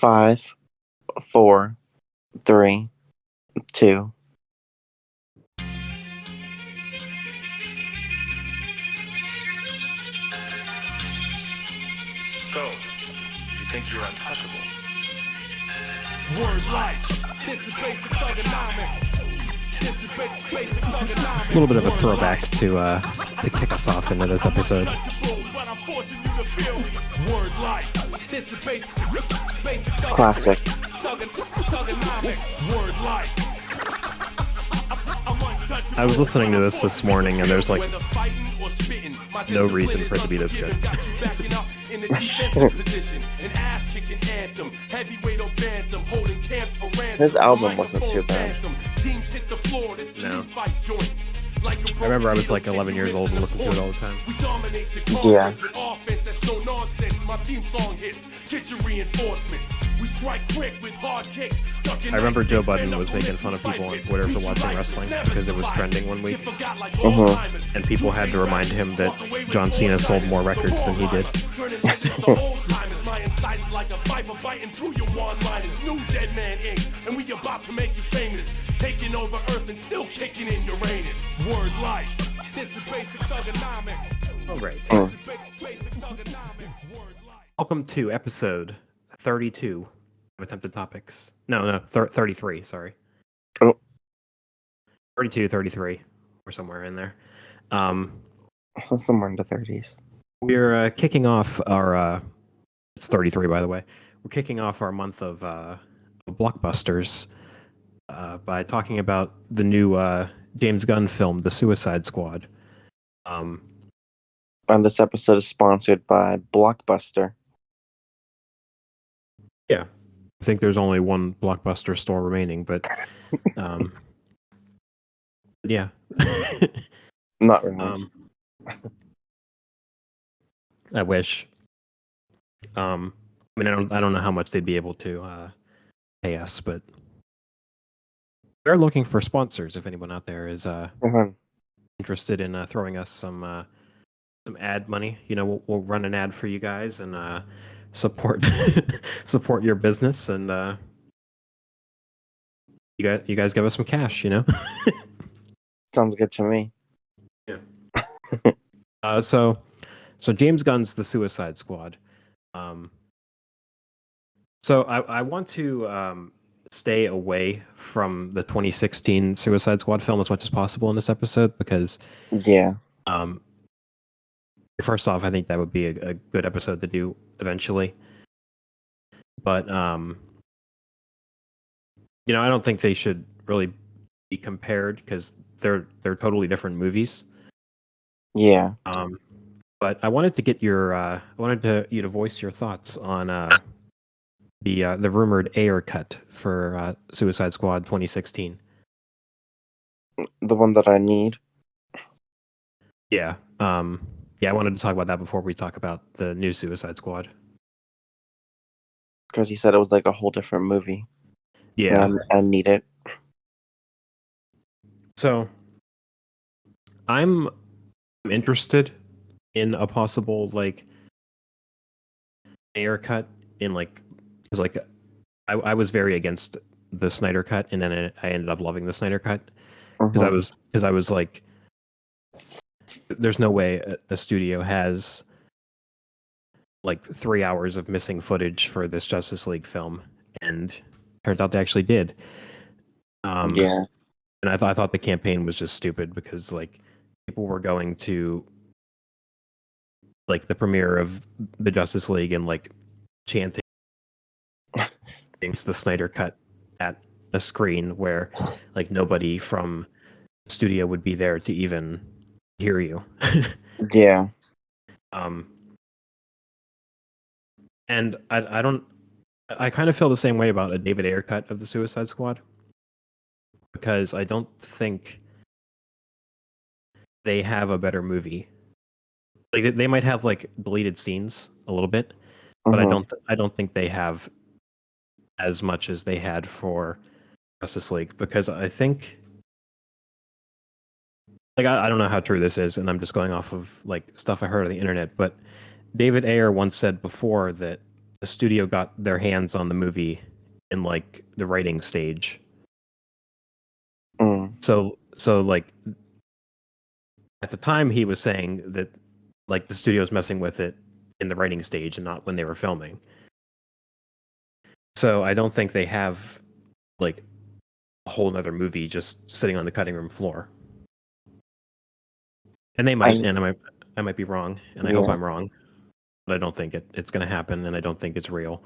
5, 4, 3, 2. So, you think you're untouchable? Word life. This is basic thugonomics. This is basic thugonomics. A little bit of a throwback to kick us off into this episode. But I'm forcing you to feel me. Word life. This is basic Classic. thugonomics. Word life. I was listening to this morning, and there's like no reason for it to be this good. His album wasn't too bad. No. I remember I was like 11 years old and listened to it all the time. Yeah. I remember Joe Budden was making fun of people on Twitter for watching wrestling because it was trending one week, and people had to remind him that John Cena sold more records than he did. Taking over Earth and still kicking in Uranus. Word life. This is basic thugonomics. All right. Basic thugonomics. Word life. Welcome to episode 32 of Attempted Topics. No, 33, sorry. Oh. 32, 33, or somewhere in there. So somewhere in the 30s. We're kicking off our... it's 33, by the way. We're kicking off our month of blockbusters by talking about the new James Gunn film, The Suicide Squad. And this episode is sponsored by Blockbuster. Yeah. I think there's only one Blockbuster store remaining, but yeah. Not really. I wish. I mean, I don't know how much they'd be able to pay us, but we're looking for sponsors. If anyone out there is interested in throwing us some ad money, we'll run an ad for you guys and support support your business, and you guys give us some cash. Sounds good to me. Yeah. So James Gunn's The Suicide Squad. So I want to stay away from the 2016 Suicide Squad film as much as possible in this episode because, Yeah. First off, I think that would be a good episode to do eventually, but I don't think they should really be compared because they're totally different movies. Yeah. But I wanted to get you to voice your thoughts on the rumored Ayer cut for Suicide Squad 2016. The one that I need. Yeah. I wanted to talk about that before we talk about the new Suicide Squad. Because he said it was like a whole different movie. Yeah. And I need it. So I'm interested in a possible Ayer cut in because I was very against the Snyder cut, and then I ended up loving the Snyder cut because I was like, there's no way a studio has 3 hours of missing footage for this Justice League film, and turns out they actually did. Yeah. And I thought the campaign was just stupid because people were going to the premiere of the Justice League and chanting against the Snyder cut at a screen where nobody from the studio would be there to even hear you. Yeah. And I kind of feel the same way about a David Ayer cut of the Suicide Squad because I don't think they have a better movie. They might have deleted scenes a little bit, but I don't think they have as much as they had for Justice League because I think I don't know how true this is, and I'm just going off of stuff I heard on the internet, but David Ayer once said before that the studio got their hands on the movie in like the writing stage. Mm. So like at the time he was saying that like the studio's messing with it in the writing stage and not when they were filming. So I don't think they have like a whole nother movie just sitting on the cutting room floor. And they might, and I might be wrong, and I hope Yeah. I'm wrong, but I don't think it's going to happen, and I don't think it's real.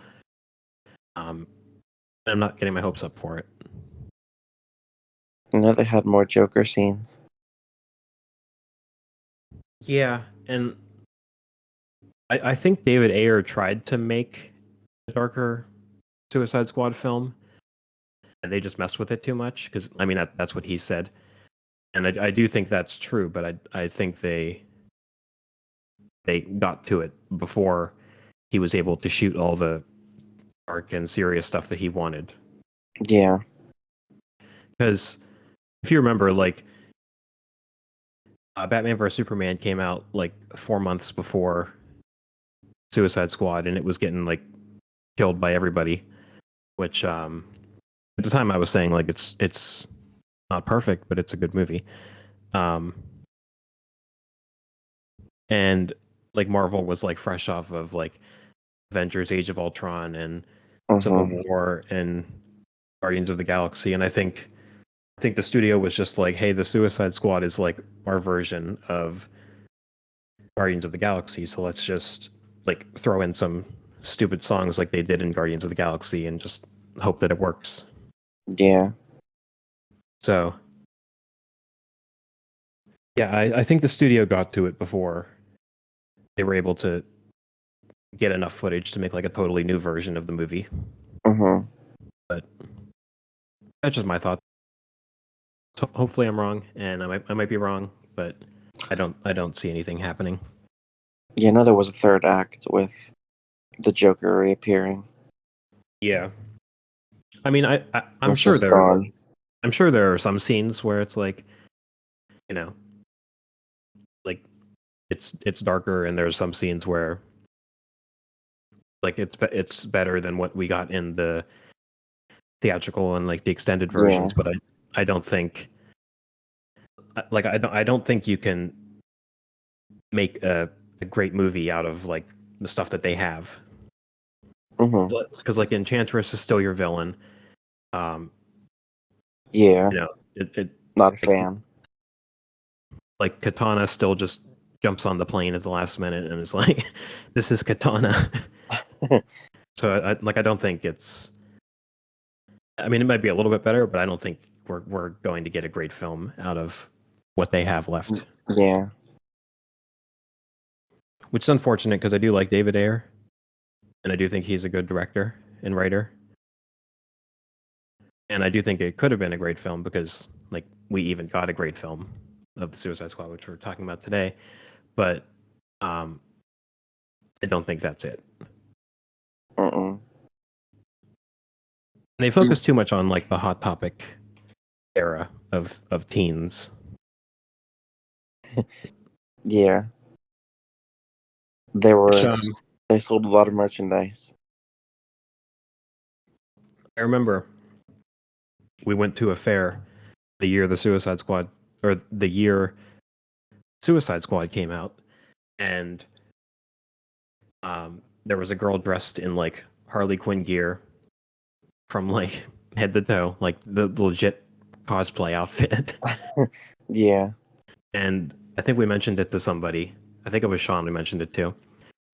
I'm not getting my hopes up for it. I know they had more Joker scenes. Yeah, and I think David Ayer tried to make a darker Suicide Squad film, and they just messed with it too much. Because I mean, that's what he said, and I do think that's true. But I think they got to it before he was able to shoot all the dark and serious stuff that he wanted. Yeah. Because if you remember, like Batman vs Superman came out like 4 months before Suicide Squad, and it was getting like killed by everybody. Which at the time I was saying like it's not perfect, but it's a good movie. And like Marvel was like fresh off of like Avengers: Age of Ultron and Civil War and Guardians of the Galaxy, and I think the studio was just like, hey, the Suicide Squad is like our version of Guardians of the Galaxy, so let's just like throw in some stupid songs like they did in Guardians of the Galaxy and just hope that it works. Yeah. So yeah, I think the studio got to it before they were able to get enough footage to make like a totally new version of the movie. But that's just my thought. So hopefully I'm wrong, and I might be wrong, but I don't see anything happening. Yeah, I know there was a third act with the Joker reappearing. Yeah, I mean, I'm It's sure just there gone. I'm sure there are some scenes where it's like, you know, like it's darker, and there's some scenes where like it's better than what we got in the theatrical and like the extended versions, Yeah. but I don't think like I don't think you can make a great movie out of like the stuff that they have. Because like Enchantress is still your villain. Yeah. You know, it Not a like, fan. like Katana still just jumps on the plane at the last minute and is like, "This is Katana." So I don't think it's. I mean, it might be a little bit better, but I don't think we're going to get a great film out of what they have left. Yeah. Which is unfortunate because I do like David Ayer, and I do think he's a good director and writer. And I do think it could have been a great film because, like, we even got a great film of the Suicide Squad, which we're talking about today. But I don't think that's it. Mm-mm. They focus too much on like the Hot Topic era of teens. Yeah. They sold a lot of merchandise. I remember we went to a fair the year the Suicide Squad or the year Suicide Squad came out, and there was a girl dressed in like Harley Quinn gear from like head to toe, like the legit cosplay outfit. Yeah. And I think we mentioned it to somebody. I think it was Sean who mentioned it too.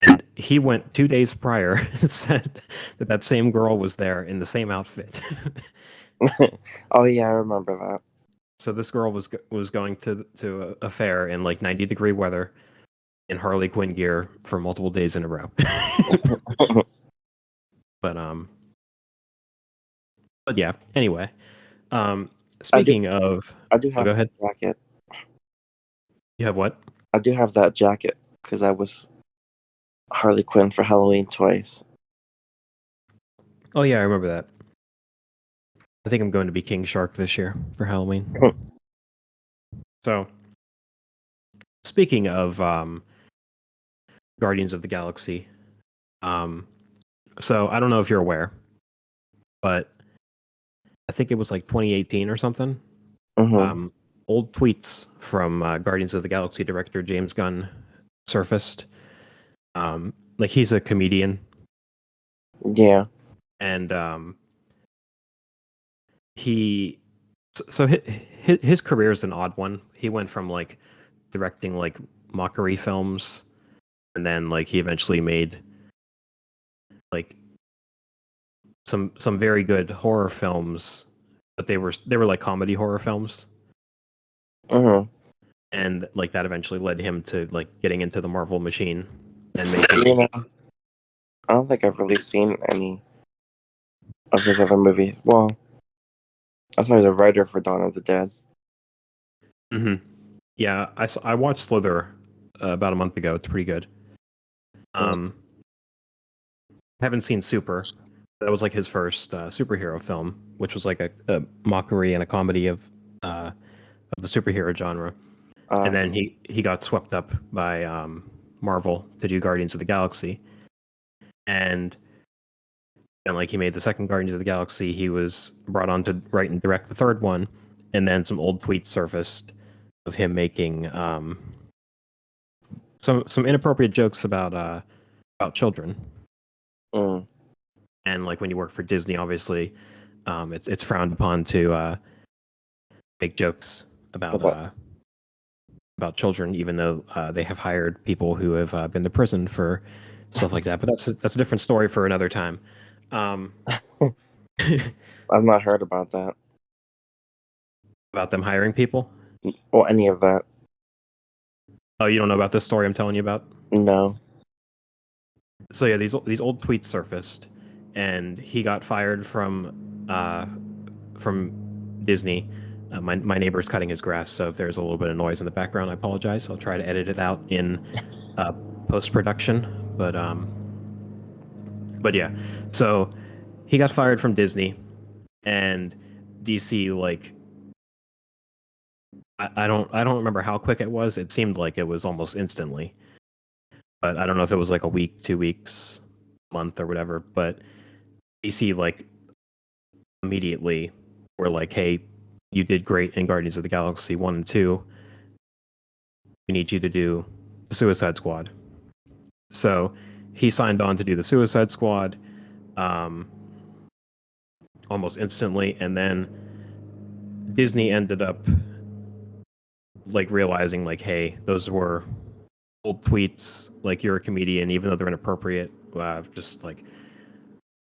And he went 2 days prior and said that same girl was there in the same outfit. Oh yeah, I remember that. So this girl was going to a fair in like 90-degree weather in Harley Quinn gear for multiple days in a row. But yeah. Anyway, speaking of, I do have go ahead. that jacket. You have what? I do have that jacket because I was Harley Quinn for Halloween twice. Oh yeah, I remember that. I think I'm going to be King Shark this year for Halloween. So, speaking of Guardians of the Galaxy, So I don't know if you're aware, but I think it was like 2018 or something. Mm-hmm. Old tweets from Guardians of the Galaxy director James Gunn surfaced. Like he's a comedian, Yeah. and he so his career is an odd one. He went from like directing like mockery films, and then like he eventually made like some very good horror films, but they were like comedy horror films, Mm-hmm. and like that eventually led him to like getting into the Marvel machine and making. You know, I don't think I've really seen any of his other movies. Well, I saw he was a writer for Dawn of the Dead. Mm-hmm. Yeah, I watched Slither about a month ago. It's pretty good. Um, haven't seen Super. That was like his first superhero film, which was like a mockery and a comedy of the superhero genre. And then he got swept up by Marvel to do Guardians of the Galaxy, and like he made the second Guardians of the Galaxy. He was brought on to write and direct the third one, and then some old tweets surfaced of him making some inappropriate jokes about children. Mm. And like when you work for Disney, obviously, it's frowned upon to make jokes about children, even though they have hired people who have been to prison for stuff like that. But that's a different story for another time. I've not heard about that About them hiring people. or any of that. Oh, you don't know about this story I'm telling you about? No. So yeah, these old tweets surfaced, and he got fired from Disney. My neighbor's cutting his grass, so if there's a little bit of noise in the background, I apologize. I'll try to edit it out in post production. But yeah, so he got fired from Disney, and DC like I don't remember how quick it was. It seemed like it was almost instantly, but I don't know if it was like a week, 2 weeks, month, or whatever. But DC like immediately were like, "Hey, you did great in Guardians of the Galaxy 1 and 2. We need you to do the Suicide Squad." So he signed on to do the Suicide Squad um, almost instantly, and then Disney ended up like realizing like, "Hey, those were old tweets. Like you're a comedian, even though they're inappropriate. Just like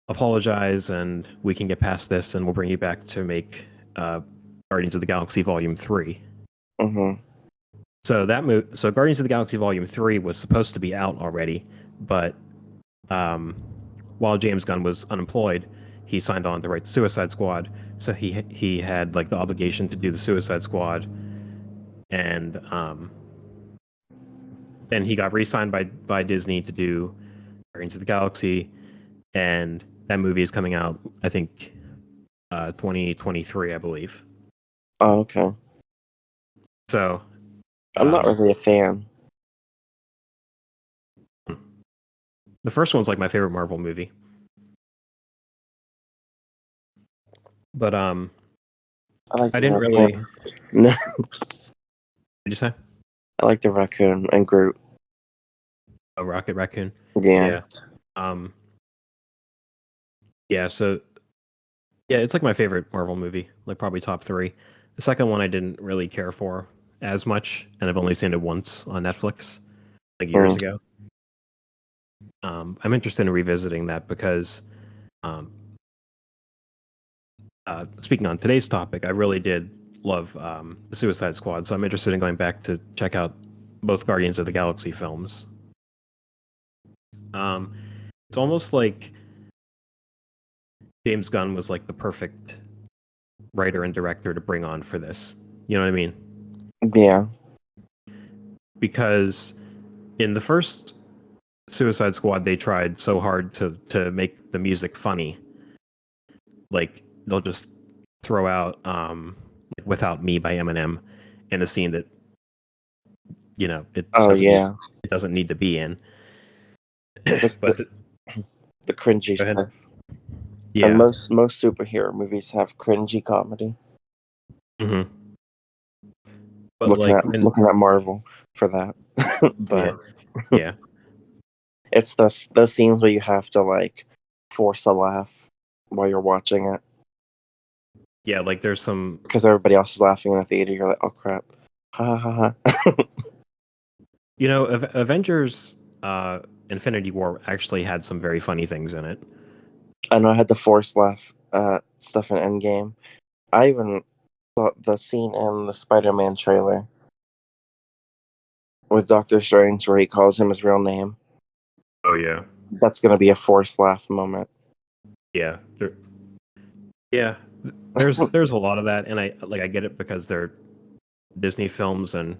apologize, and we can get past this, and we'll bring you back to make Guardians of the Galaxy Volume 3." Mm-hmm. So so Guardians of the Galaxy Volume 3 was supposed to be out already, but while James Gunn was unemployed, he signed on to write the Suicide Squad. So he had like the obligation to do the Suicide Squad, and then he got re-signed by Disney to do Guardians of the Galaxy, and that movie is coming out, I think, 2023, I believe. Oh, okay. So I'm not really a fan. the first one's like my favorite Marvel movie. But I like I the didn't raccoon. really. No, Did you say? I like the raccoon and Groot. Oh, Rocket Raccoon. Yeah. Yeah. So yeah, it's like my favorite Marvel movie, like probably top 3. The second one I didn't really care for as much, and I've only seen it once on Netflix, like years ago. I'm interested in revisiting that because, speaking on today's topic, I really did love the Suicide Squad, so I'm interested in going back to check out both Guardians of the Galaxy films. It's almost like James Gunn was like the perfect writer and director to bring on for this. You know what I mean? Yeah. Because in the first Suicide Squad, they tried so hard to make the music funny. Like they'll just throw out "Without Me" by Eminem in a scene that it Oh, doesn't yeah. it doesn't need to be in. The, But The cringy Go ahead. stuff. Yeah. And most superhero movies have cringy comedy. Mm-hmm. But Looking at Marvel for that. But yeah. it's those scenes where you have to like force a laugh while you're watching it Yeah, like there's some. because everybody else is laughing in the theater. You're like, oh crap, ha ha ha. Avengers Infinity War actually had some very funny things in it. I know I had to force laugh at stuff in Endgame. I even thought the scene in the Spider-Man trailer with Doctor Strange where he calls him his real name. Oh yeah. That's gonna be a forced laugh moment. Yeah. Yeah. There's a lot of that, and I get it because they're Disney films and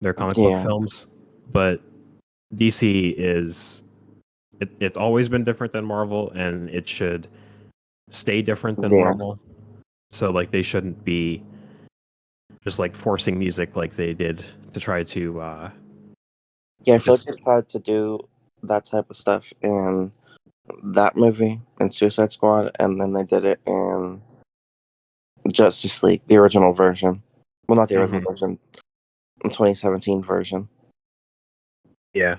they're comic book Yeah, films, but DC it's always been different than Marvel, and it should stay different than yeah, Marvel. So like they shouldn't be just like forcing music like they did to try to yeah. I feel like just they tried to do that type of stuff in that movie in Suicide Squad, and then they did it in Justice League, the original version. Well, not the original Mhm. version, the 2017 version. Yeah.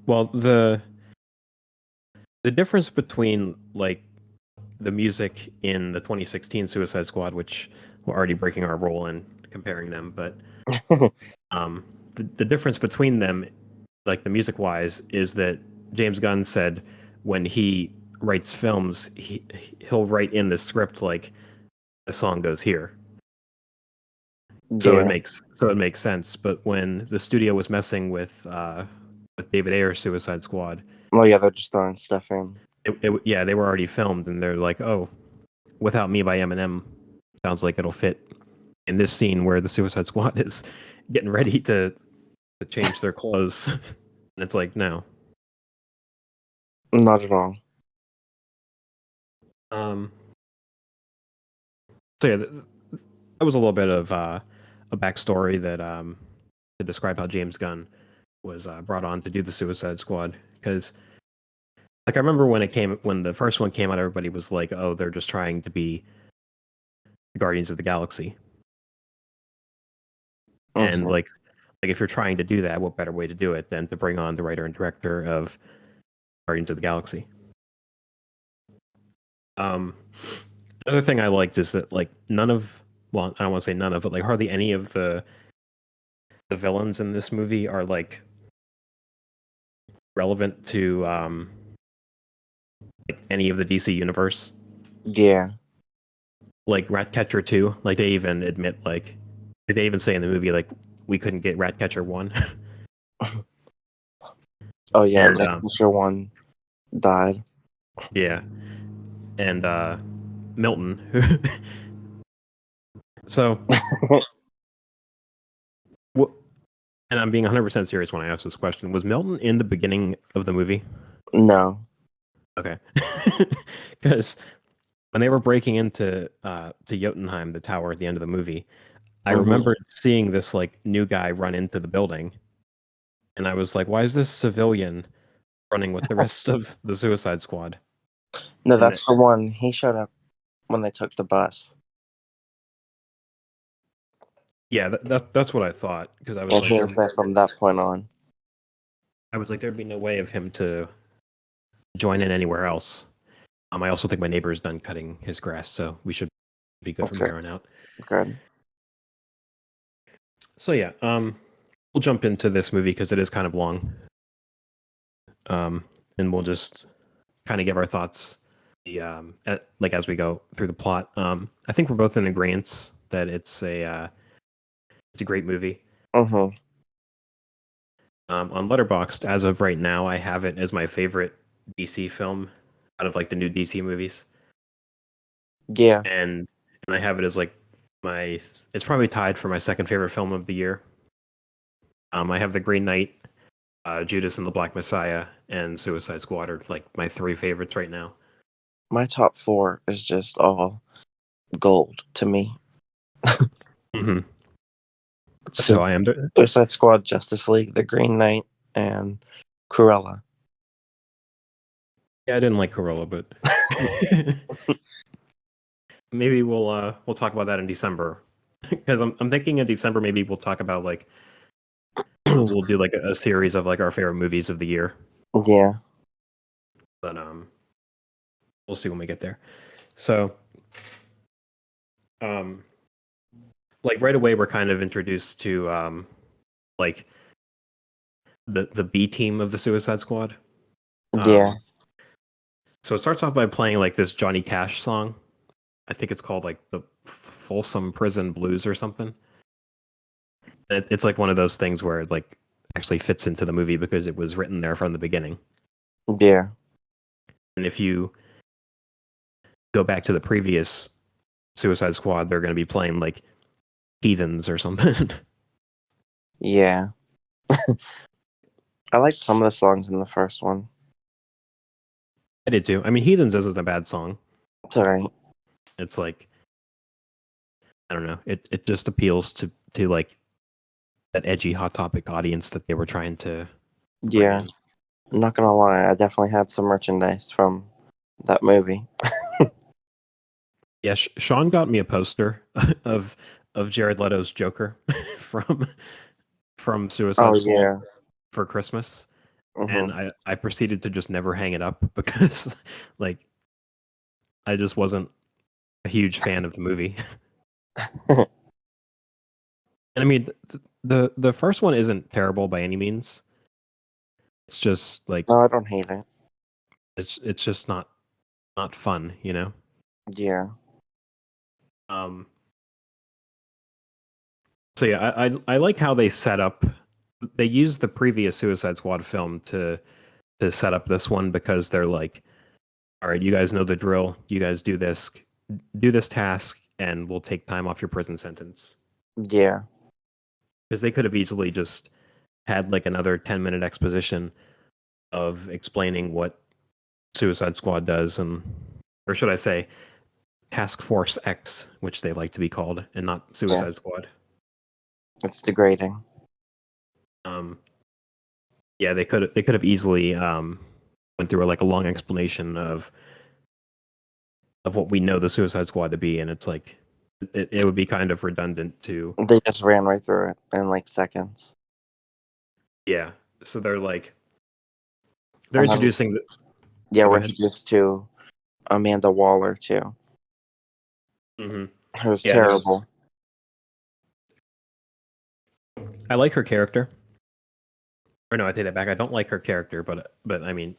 Well, the difference between like the music in the 2016 Suicide Squad, which we're already breaking our rule and comparing them, but the difference between them, like the music wise, is that James Gunn said when he writes films, he'll write in the script like the song goes here. So Yeah. it makes sense. But when the studio was messing with David Ayer's Suicide Squad, Oh yeah, they're just throwing stuff in. yeah, they were already filmed, and they're like, oh, Without Me by Eminem sounds like it'll fit in this scene where the Suicide Squad is getting ready to change their clothes. And it's like, no. Not at all. Um, so yeah, that was a little bit of a backstory that to describe how James Gunn was brought on to do the Suicide Squad. Because like I remember when the first one came out, everybody was like, "Oh, they're just trying to be the Guardians of the Galaxy." And Mhm. like if you're trying to do that, what better way to do it than to bring on the writer and director of Guardians of the Galaxy? Um, Another thing I liked is that like well, I don't want to say none of, but like hardly any of the villains in this movie are like relevant to like any of the DC universe. Yeah. Like Ratcatcher 2, like they even admit like they even say in the movie like we couldn't get Ratcatcher 1. Oh yeah, And I'm sure one died. yeah, and Milton. So what, and I'm being 100% serious when I ask this question. Was Milton in the beginning of the movie? No. Okay. Because when they were breaking into to Jotunheim, the tower at the end of the movie, I Mhm. remembered seeing this like new guy run into the building, and I was like, "Why is this civilian running with the rest of the Suicide Squad?" No, And that's the one. He showed up when they took the bus, yeah, that's what I thought because I was and like, he was there from that point on. there'd be no way of him to join in anywhere else. I also think my neighbor's done cutting his grass, so we should be good from Okay, here on out. good. So yeah, we'll jump into this movie because it is kind of long, and we'll just kind of give our thoughts, like as we go through the plot. I think we're both in agreement that it's a great movie. Mhm. On Letterboxd, as of right now, I have it as my favorite DC film out of like the new DC movies, Yeah. and I have it as like it's probably tied for my second favorite film of the year. I have The Green Knight, Judas and the Black Messiah, and Suicide Squad are like my three favorites right now. My top four is just all gold to me. Mm-hmm. Su- So I am. Suicide Squad, Justice League, The Green Knight, and Cruella. Yeah, I didn't like Corolla, but maybe we'll talk about that in December. Because I'm thinking in December maybe we'll talk about like we'll do like a series of like our favorite movies of the year. Yeah. But we'll see when we get there. So like right away we're kind of introduced to like the B team of the Suicide Squad. Yeah. So it starts off by playing like this Johnny Cash song. I think it's called like the Folsom Prison Blues or something. It's like one of those things where it like actually fits into the movie because it was written there from the beginning. Yeah. And if you go back to the previous Suicide Squad, they're going to be playing like Heathens or something. Yeah. I liked some of the songs in the first one. I did too. I mean, Heathens isn't a bad song. It's alright. It's like I don't know. It just appeals to like that edgy Hot Topic audience that they were trying to bring Yeah. in. I'm not gonna lie, I definitely had some merchandise from that movie. Yeah, Sean got me a poster of Jared Leto's Joker from Suicide Oh Squad yeah. for Christmas, and Hmm. I proceeded to just never hang it up because like I just wasn't a huge fan of the movie. And I mean, the first one isn't terrible by any means. It's just like No, I don't hate it. it's just not fun, you know. Yeah. Um. So yeah, I like how they set up. They used the previous Suicide Squad film to set up this one because they're like, all right, you guys know the drill. You guys do this task, and we'll take time off your prison sentence. Yeah. Because they could have easily just had like another 10-minute exposition of explaining what Suicide Squad does, and or should I say, Task Force X, which they like to be called, and not Suicide Yes. Squad. It's degrading. Um, yeah, they could have easily went through like a long explanation of what we know the Suicide Squad to be, and it's like it would be kind of redundant to They just ran right through it in like seconds. yeah. So they're And then, introducing the yeah, oh, go we're ahead. introduced to Amanda Waller too. Mm-hmm. It was Yeah, terrible. I like her character. Or no, I take that back. I don't like her character, but I mean,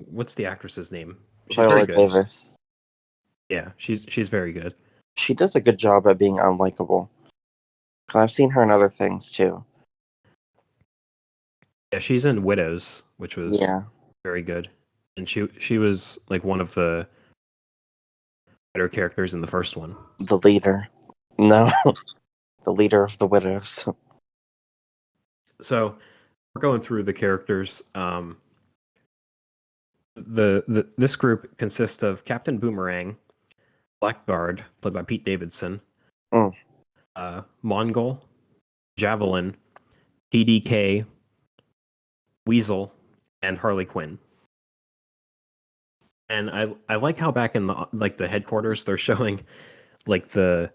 what's the actress's name? She's very Viola good. Davis. Yeah, she's very good. She does a good job at being unlikable. 'Cause I've seen her in other things too. Yeah, she's in Widows, which was Yeah. very good, and she was like one of the better characters in the first one. The leader. No. The leader of the widows. So we're going through the characters. This group consists of Captain Boomerang, Blackguard, played by Pete Davidson, Mm. Mongol, Javelin, TDK, Weasel, and Harley Quinn. And I like how back in the headquarters they're showing like the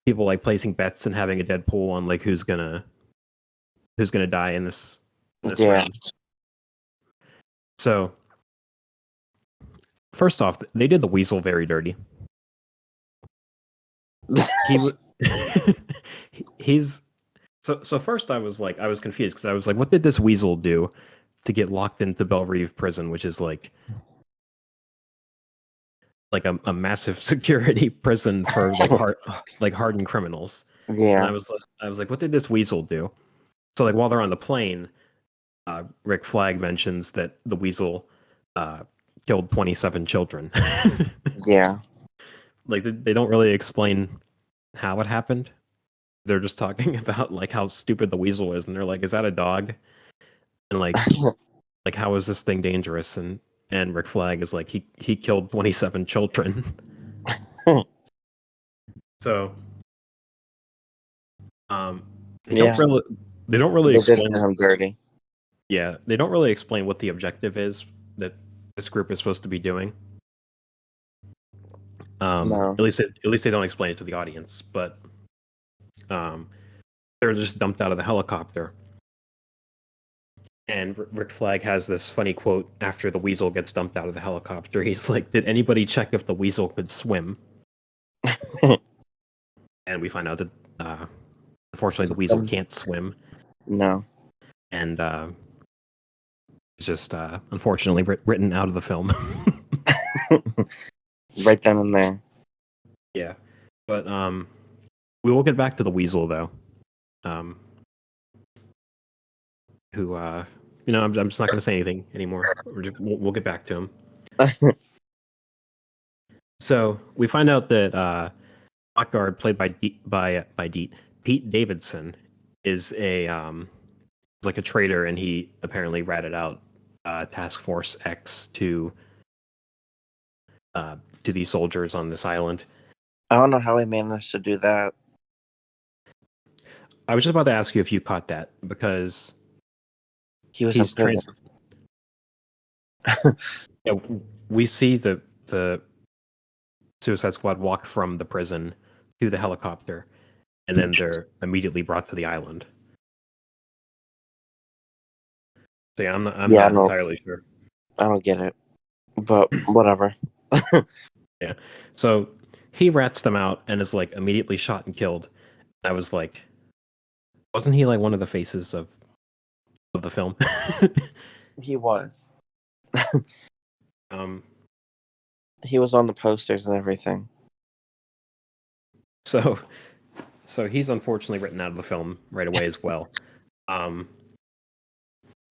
people like placing bets and having a Deadpool on like who's gonna die in this Yeah. round. So first off, they did the Weasel very dirty. He's so first I was confused because I was like, what did this Weasel do to get locked into Belle prison, which is like a massive security prison for like hardened criminals. And Yeah. I was like, what did this Weasel do? So like while they're on the plane, Rick Flag mentions that the Weasel killed 27 children. Yeah. Like they don't really explain how it happened. They're just talking about like how stupid the Weasel is, and they're like, "Is that a dog?" And like how is this thing dangerous? And Rick Flag is like, he killed 27 children. So they Yeah. don't really They did explain him dirty. yeah, they don't really explain what the objective is that this group is supposed to be doing. No. At least they don't explain it to the audience, but they're just dumped out of the helicopter. And Rick Flag has this funny quote after the weasel gets dumped out of the helicopter. He's like, "Did anybody check if the weasel could swim?" And we find out that unfortunately the weasel can't swim, No. and it's just unfortunately written out of the film. Right then and there. Yeah, but we will get back to the weasel though. Who I'm just not going to say anything anymore. We'll get back to him. So we find out that Blackguard, played by Pete Davidson, is like a traitor, and he apparently ratted out Task Force X to these soldiers on this island. I don't know how he managed to do that. I was just about to ask you if you caught that, because He's in prison. Yeah, we see the Suicide Squad walk from the prison to the helicopter, and then they're immediately brought to the island. So yeah, I'm not entirely sure. I don't get it, but whatever. Yeah. So he rats them out and is like immediately shot and killed. I was like, wasn't he like one of the faces of the film? He was. um. He was on the posters and everything. So he's unfortunately written out of the film right away as well.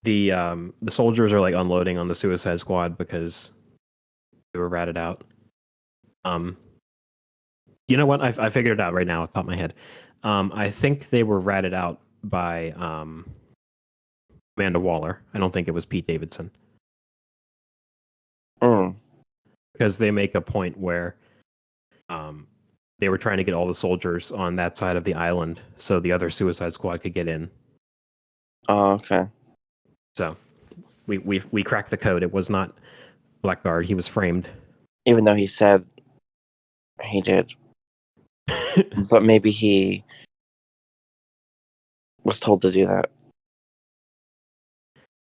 The soldiers are like unloading on the Suicide Squad because they were ratted out. You know what? I figured it out right now off the top of my head. I think they were ratted out by Amanda Waller. I don't think it was Pete Davidson. Because they make a point where they were trying to get all the soldiers on that side of the island so the other Suicide Squad could get in. Oh, okay. So we cracked the code. It was not Blackguard. He was framed. Even though he said he did. But maybe he was told to do that.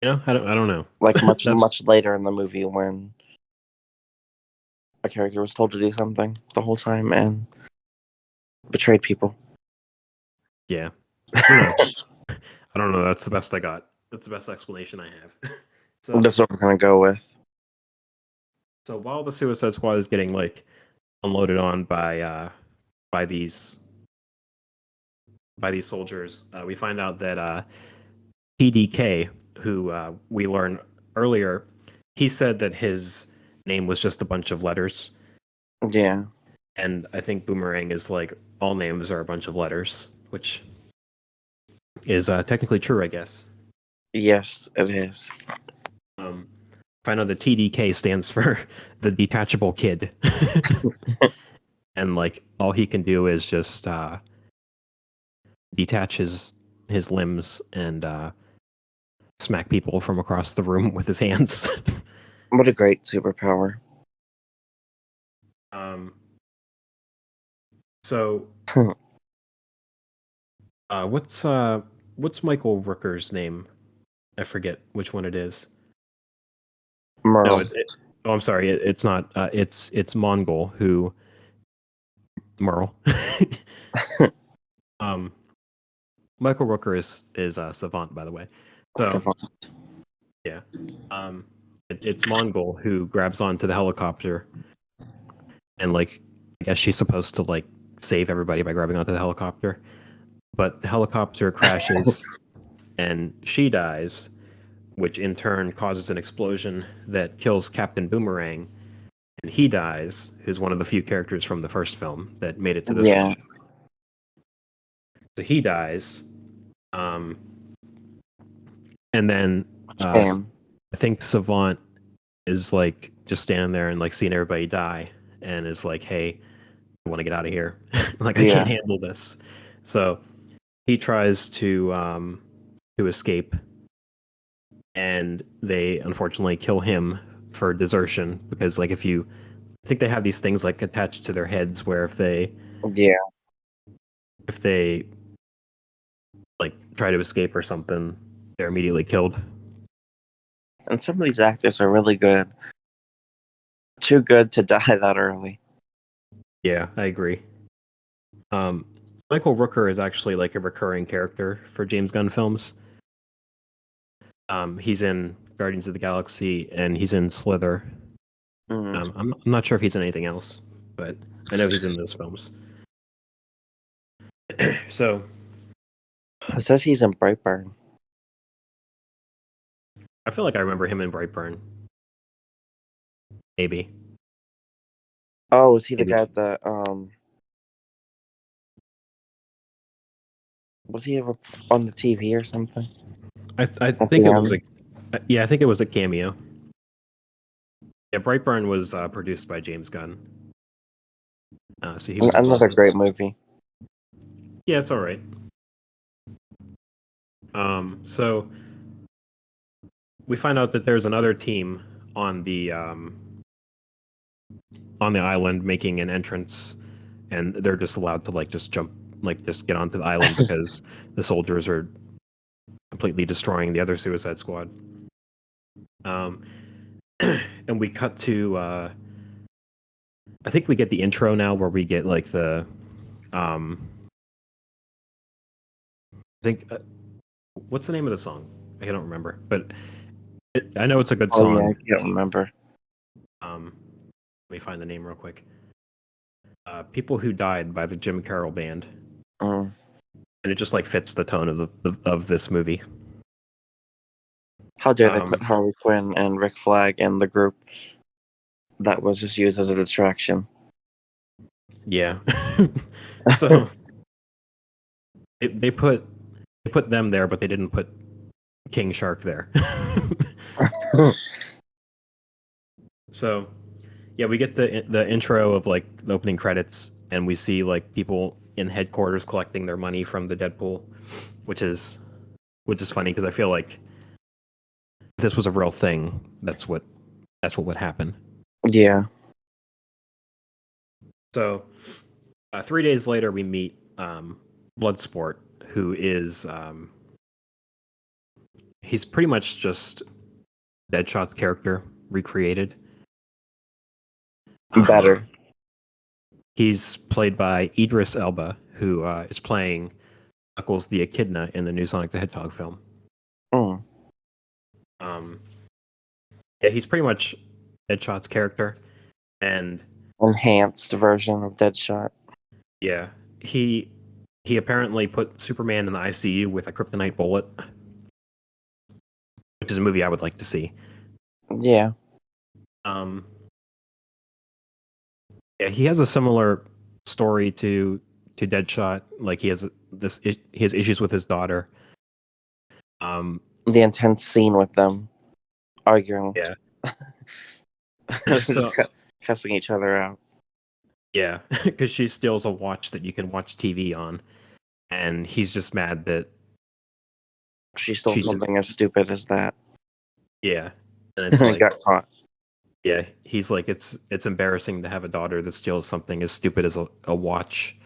You know, I don't know. Like much later in the movie when a character was told to do something the whole time and betrayed people. Yeah. I don't know. That's the best I got. That's the best explanation I have. So that's what we're gonna go with. So while the Suicide Squad is getting like unloaded on by these soldiers, we find out that PDK, who we learned earlier, he said that his name was just a bunch of letters. Yeah. And I think Boomerang is like all names are a bunch of letters, which is technically true, I guess. Yes, it is. I know the TDK stands for the detachable kid. And like all he can do is just detach his limbs and smack people from across the room with his hands. What a great superpower. So what's Michael Rooker's name? I forget which one it is. Merle. No, I'm sorry. It's not. It's Mongol who. Merle. Michael Rooker is Savant, by the way. So, Savant. Yeah. It's Mongol who grabs onto the helicopter, and like I guess she's supposed to like save everybody by grabbing onto the helicopter, but the helicopter crashes, and she dies, which in turn causes an explosion that kills Captain Boomerang, and he dies, who's one of the few characters from the first film that made it to this film. So he dies. And then I think Savant is like just standing there and like seeing everybody die and is like, hey, I want to get out of here. Like I can't handle this. So he tries to escape, and they unfortunately kill him for desertion, because like if you, I think they have these things like attached to their heads where Yeah. if they like try to escape or something, they're immediately killed. And some of these actors are really good. Too good to die that early. Yeah, I agree. Um, Michael Rooker is actually like a recurring character for James Gunn films. He's in Guardians of the Galaxy and he's in Slither. Mm. I'm not sure if he's in anything else, but I know he's in those films. So It says he's in Brightburn. I feel like I remember him in Brightburn. Maybe. Oh, is he the Maybe. guy that was he ever on the TV or something? I At think the it was end? I think it was a cameo. Yeah, Brightburn was produced by James Gunn. So he was Another involved. great movie. Yeah, it's all right. So we find out that there's another team on the island making an entrance, and they're just allowed to like just jump, like just get onto the island because the soldiers are completely destroying the other Suicide Squad. And we cut to I think we get the intro now where we get like the I think what's the name of the song? I don't remember, but I know it's a good Oh yeah, I song. can't remember. Let me find the name real quick. People Who Died by the Jim Carroll Band, Mm. and it just like fits the tone of this movie. How dare they put Harley Quinn and Rick Flag in the group that was just used as a distraction? Yeah. So they put them there, but they didn't put King Shark there. So yeah, we get the intro of like the opening credits, and we see like people in headquarters collecting their money from the Deadpool, which is funny because I feel like if this was a real thing, that's what would happen. Yeah. So 3 days later, we meet Bloodsport, who is he's pretty much just Deadshot's character recreated. Better. He's played by Idris Elba, who is playing Knuckles the Echidna in the new Sonic the Hedgehog film. Mm. Yeah, he's pretty much Deadshot's character, and Enhanced version of Deadshot. yeah, he apparently put Superman in the ICU with a kryptonite bullet, which is a movie I would like to see. Yeah. Yeah, he has a similar story to Deadshot. Like he has issues with his daughter. The intense scene with them arguing. Yeah. Just So cussing each other out. yeah, because she steals a watch that you can watch TV on, and he's just mad that She stole She- something as stupid as that. yeah, and it's And like got caught. yeah, he's like it's embarrassing to have a daughter that steals something as stupid as a watch,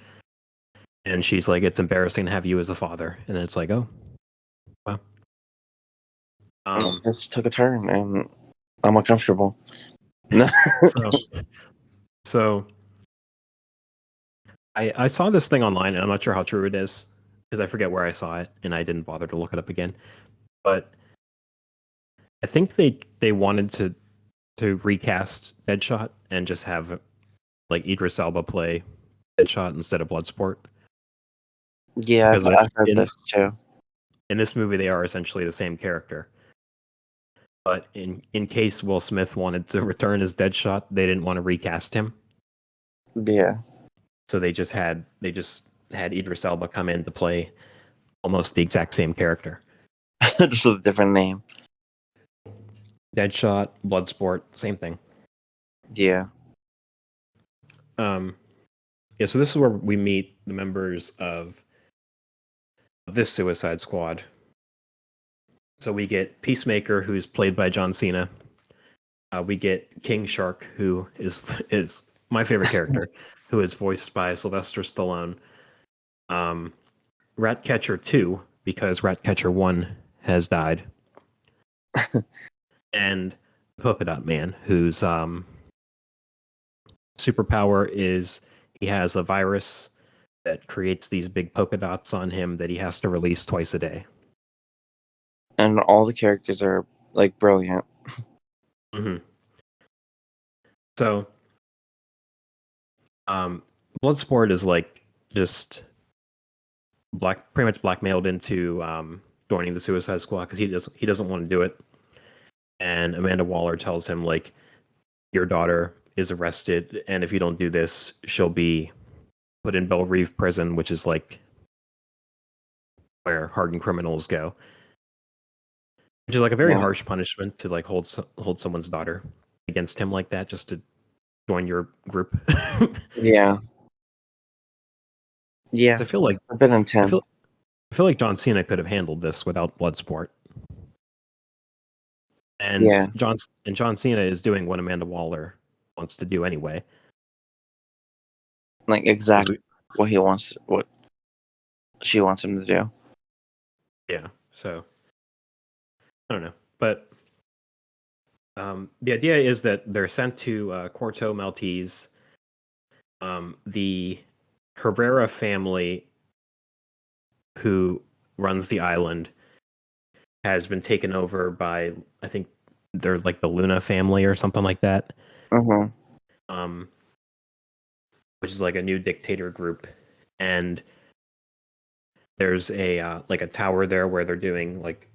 and she's like it's embarrassing to have you as a father, and it's like oh wow. This took a turn, and I'm uncomfortable. So I saw this thing online, and I'm not sure how true it is because I forget where I saw it, and I didn't bother to look it up again. But I think they wanted to recast Deadshot and just have like Idris Elba play Deadshot instead of Bloodsport. Yeah, Because I've heard this too. in this movie, they are essentially the same character. But in case Will Smith wanted to return as Deadshot, they didn't want to recast him. Yeah. So they just had Idris Elba come in to play almost the exact same character. Just with a different name. Deadshot, Bloodsport, same thing. Yeah. Yeah, so this is where we meet the members of this Suicide Squad. So we get Peacemaker, who's played by John Cena. we get King Shark, who is my favorite character, who is voiced by Sylvester Stallone. Ratcatcher 2, because Ratcatcher 1 has died. And Polka Dot Man, whose superpower is he has a virus that creates these big polka dots on him that he has to release twice a day. And all the characters are like brilliant. Mm-hmm. So, Bloodsport is like just pretty much blackmailed into joining the Suicide Squad because he doesn't want to do it. And Amanda Waller tells him like, your daughter is arrested, and if you don't do this, she'll be put in Belle Reve prison, which is like where hardened criminals go. Which is like a very harsh punishment to like hold someone's daughter against him like that, just to join your group. Yeah. Yeah. I feel like a bit intense. I feel like John Cena could have handled this without Bloodsport. And Yeah. John Cena is doing what Amanda Waller wants to do anyway. Like exactly what she wants him to do. Yeah. So I don't know, but the idea is that they're sent to Corto Maltese. The Herrera family, who runs the island, has been taken over by, I think they're like the Luna family or something like that. Mm-hmm. Which is like a new dictator group, and there's a like a tower there where they're doing like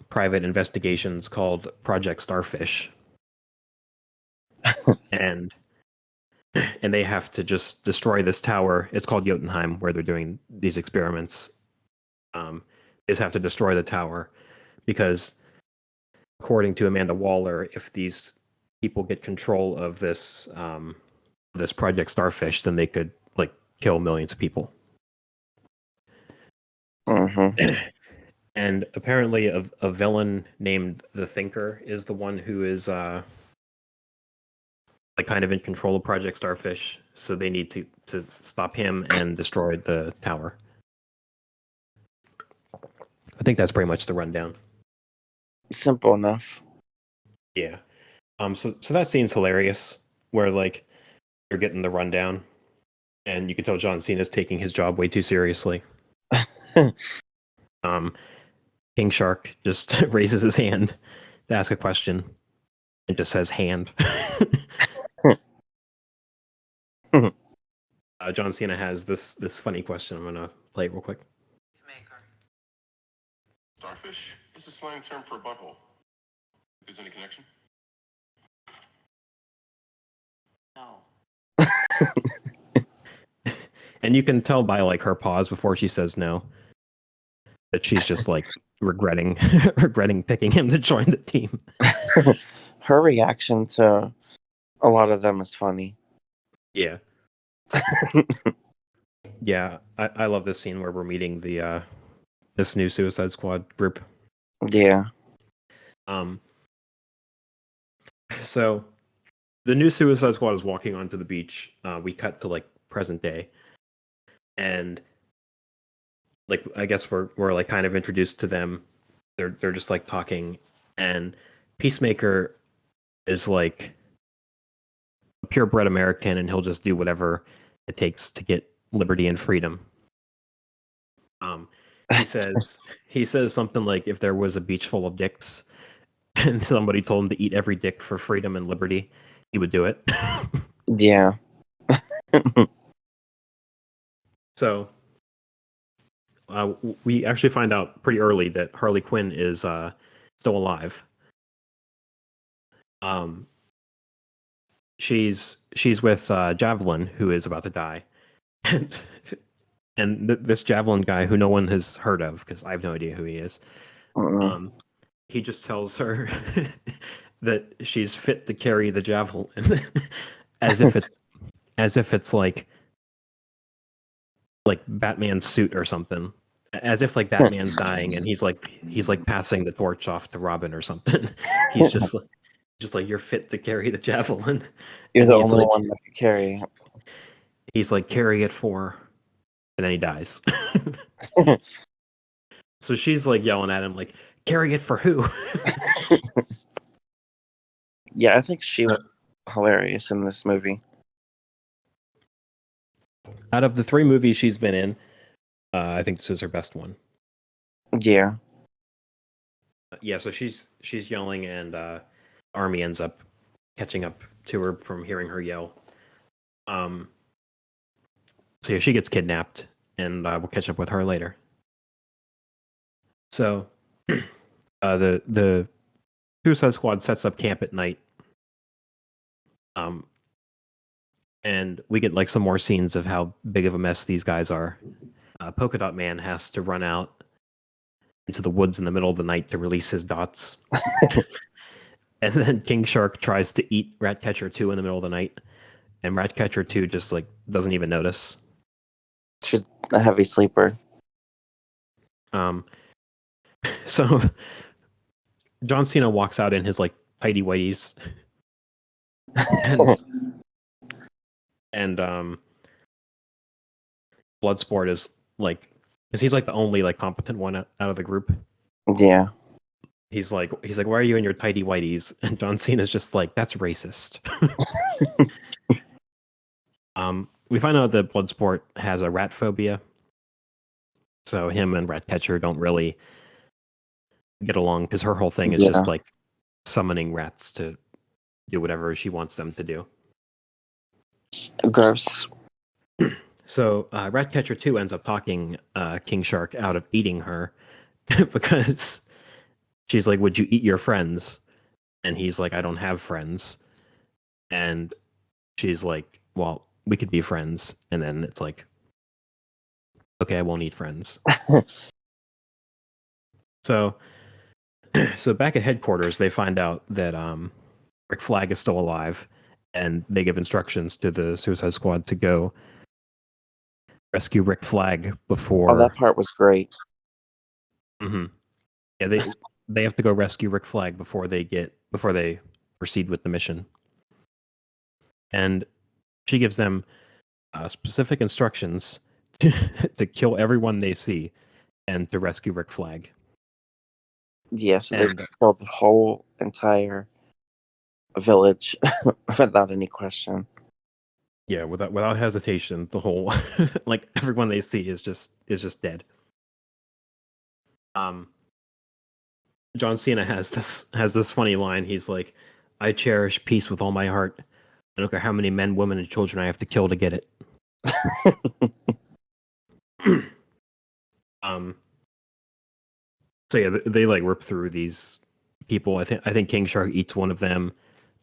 private investigations called Project Starfish, and they have to just destroy this tower. It's called Jotunheim, where they're doing these experiments. They just have to destroy the tower because, according to Amanda Waller, if these people get control of this Project Starfish, then they could like kill millions of people. Mm-hmm. And apparently a villain named the Thinker is the one who is like kind of in control of Project Starfish, so they need to stop him and destroy the tower. I think that's pretty much the rundown. Simple enough. Yeah. So that scene's hilarious, where like you're getting the rundown, and you can tell John Cena's taking his job way too seriously. King Shark just raises his hand to ask a question. It just says hand. John Cena has this funny question. I'm gonna play it real quick. Starfish is a slang term for a butthole. If there's any connection? No. And you can tell by like her pause before she says no that she's just like regretting picking him to join the team. Her reaction to a lot of them is funny. Yeah. Yeah, I love this scene where we're meeting the this new Suicide Squad group. Yeah. So the new Suicide Squad is walking onto the beach. We cut to like present day, and like I guess we're like kind of introduced to them. They're just like talking, and Peacemaker is like a purebred American, and he'll just do whatever it takes to get liberty and freedom. He says something like, if there was a beach full of dicks and somebody told him to eat every dick for freedom and liberty, he would do it. Yeah. So we actually find out pretty early that Harley Quinn is still alive. She's with Javelin, who is about to die, and this Javelin guy, who no one has heard of because I have no idea who he is. He just tells her that she's fit to carry the javelin, as if it's like Batman's suit or something. As if like Batman's dying and he's like passing the torch off to Robin or something. He's just like, just like, you're fit to carry the javelin. You're And the he's only like, one that can carry carry it for, and then he dies. it. So she's like yelling at him, like, carry it for who? Yeah, I think she was hilarious in this movie. Out of the 3 movies she's been in, I think this is her best one. Yeah. Yeah, so she's yelling, and Army ends up catching up to her from hearing her yell. So yeah, she gets kidnapped, and we'll catch up with her later. So the Suicide Squad sets up camp at night. And we get like some more scenes of how big of a mess these guys are. Polka Dot Man has to run out into the woods in the middle of the night to release his dots. And then King Shark tries to eat Ratcatcher 2 in the middle of the night. And Ratcatcher 2 just like doesn't even notice. She's a heavy sleeper. So John Cena walks out in his like tighty whities. And Bloodsport is like, because he's like the only like competent one out of the group. Yeah. He's like, why are you in your tidy whities? And John Cena's just like, that's racist. We find out that Bloodsport has a rat phobia, so him and Ratcatcher don't really get along because her whole thing is just like summoning rats to do whatever she wants them to do. Gross. So Ratcatcher 2 ends up talking King Shark out of eating her because she's like, would you eat your friends? And he's like, I don't have friends. And she's like, well, we could be friends. And then it's like, okay, I won't eat friends. So back at headquarters, they find out that Rick Flag is still alive, and they give instructions to the Suicide Squad to go rescue Rick Flag before. Oh, that part was great. Mm-hmm. Yeah, they have to go rescue Rick Flag before they proceed with the mission. And she gives them specific instructions to kill everyone they see and to rescue Rick Flag. Yes, they killed the whole entire village without any question. Yeah, without hesitation, the whole like everyone they see is just dead. John Cena has this funny line. He's like, I cherish peace with all my heart. I don't care how many men, women, and children I have to kill to get it. So yeah, they like rip through these people. I think King Shark eats one of them.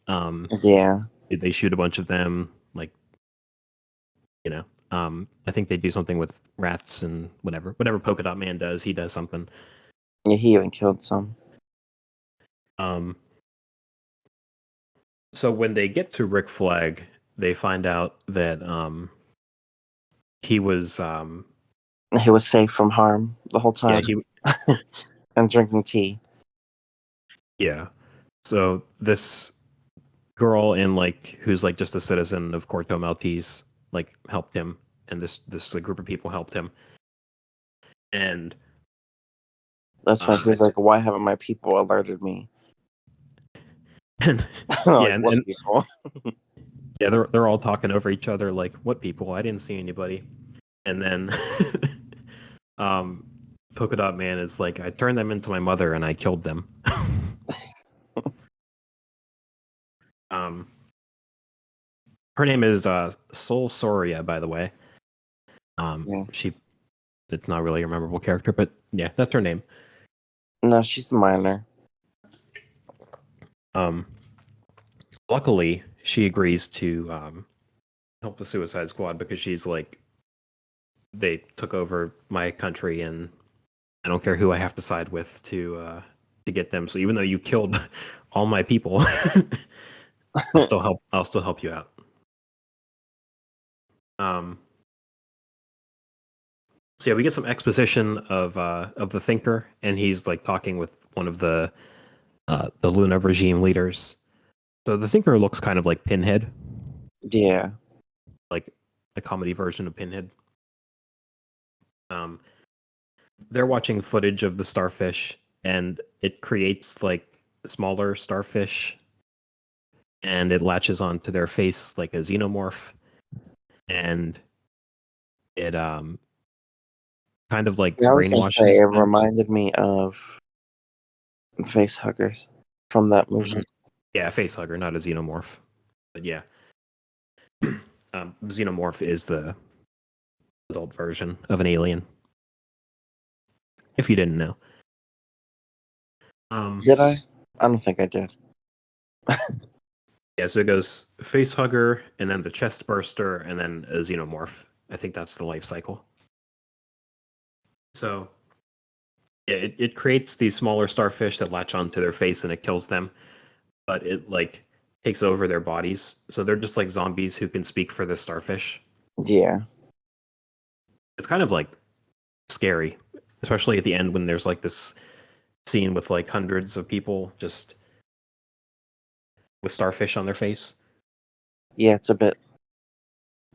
Yeah. They shoot a bunch of them. Like, I think they do something with rats and whatever Polka Dot Man does. He does something. Yeah, he even killed some. So when they get to Rick Flag, they find out that he was safe from harm the whole time. Yeah, and drinking tea. Yeah. So this girl who's like just a citizen of Corto Maltese helped him, and this group of people helped him. And that's why she was like, why haven't my people alerted me? And what people? Yeah, they're all talking over each other like, what people? I didn't see anybody. And then Polka Dot Man is like, I turned them into my mother and I killed them. Her name is Sol Soria, by the way. It's not really a memorable character, but yeah, that's her name. No, she's a minor. Luckily, she agrees to help the Suicide Squad because she's like, they took over my country and I don't care who I have to side with to get them. So even though you killed all my people, I'll still help you out. So yeah, we get some exposition of the Thinker, and he's like talking with one of the Luna regime leaders, So the Thinker looks kind of like Pinhead, Yeah. like a comedy version of Pinhead. They're watching footage of the starfish, and it creates like smaller starfish, and it latches onto their face like a xenomorph, and it kind of like Yeah, I was gonna say it brainwashes them. reminded me of face huggers from that movie. Yeah, a face hugger, not a xenomorph. But yeah, xenomorph is the adult version of an alien. If you didn't know. Did I? I don't think I did. Yeah, so it goes face hugger, and then the chest burster, and then a xenomorph. I think that's the life cycle. So, yeah, it creates these smaller starfish that latch onto their face and it kills them, but it like takes over their bodies. So they're just like zombies who can speak for the starfish. Yeah. It's kind of like scary, especially at the end when there's like this scene with like hundreds of people just with starfish on their face. Yeah, it's a bit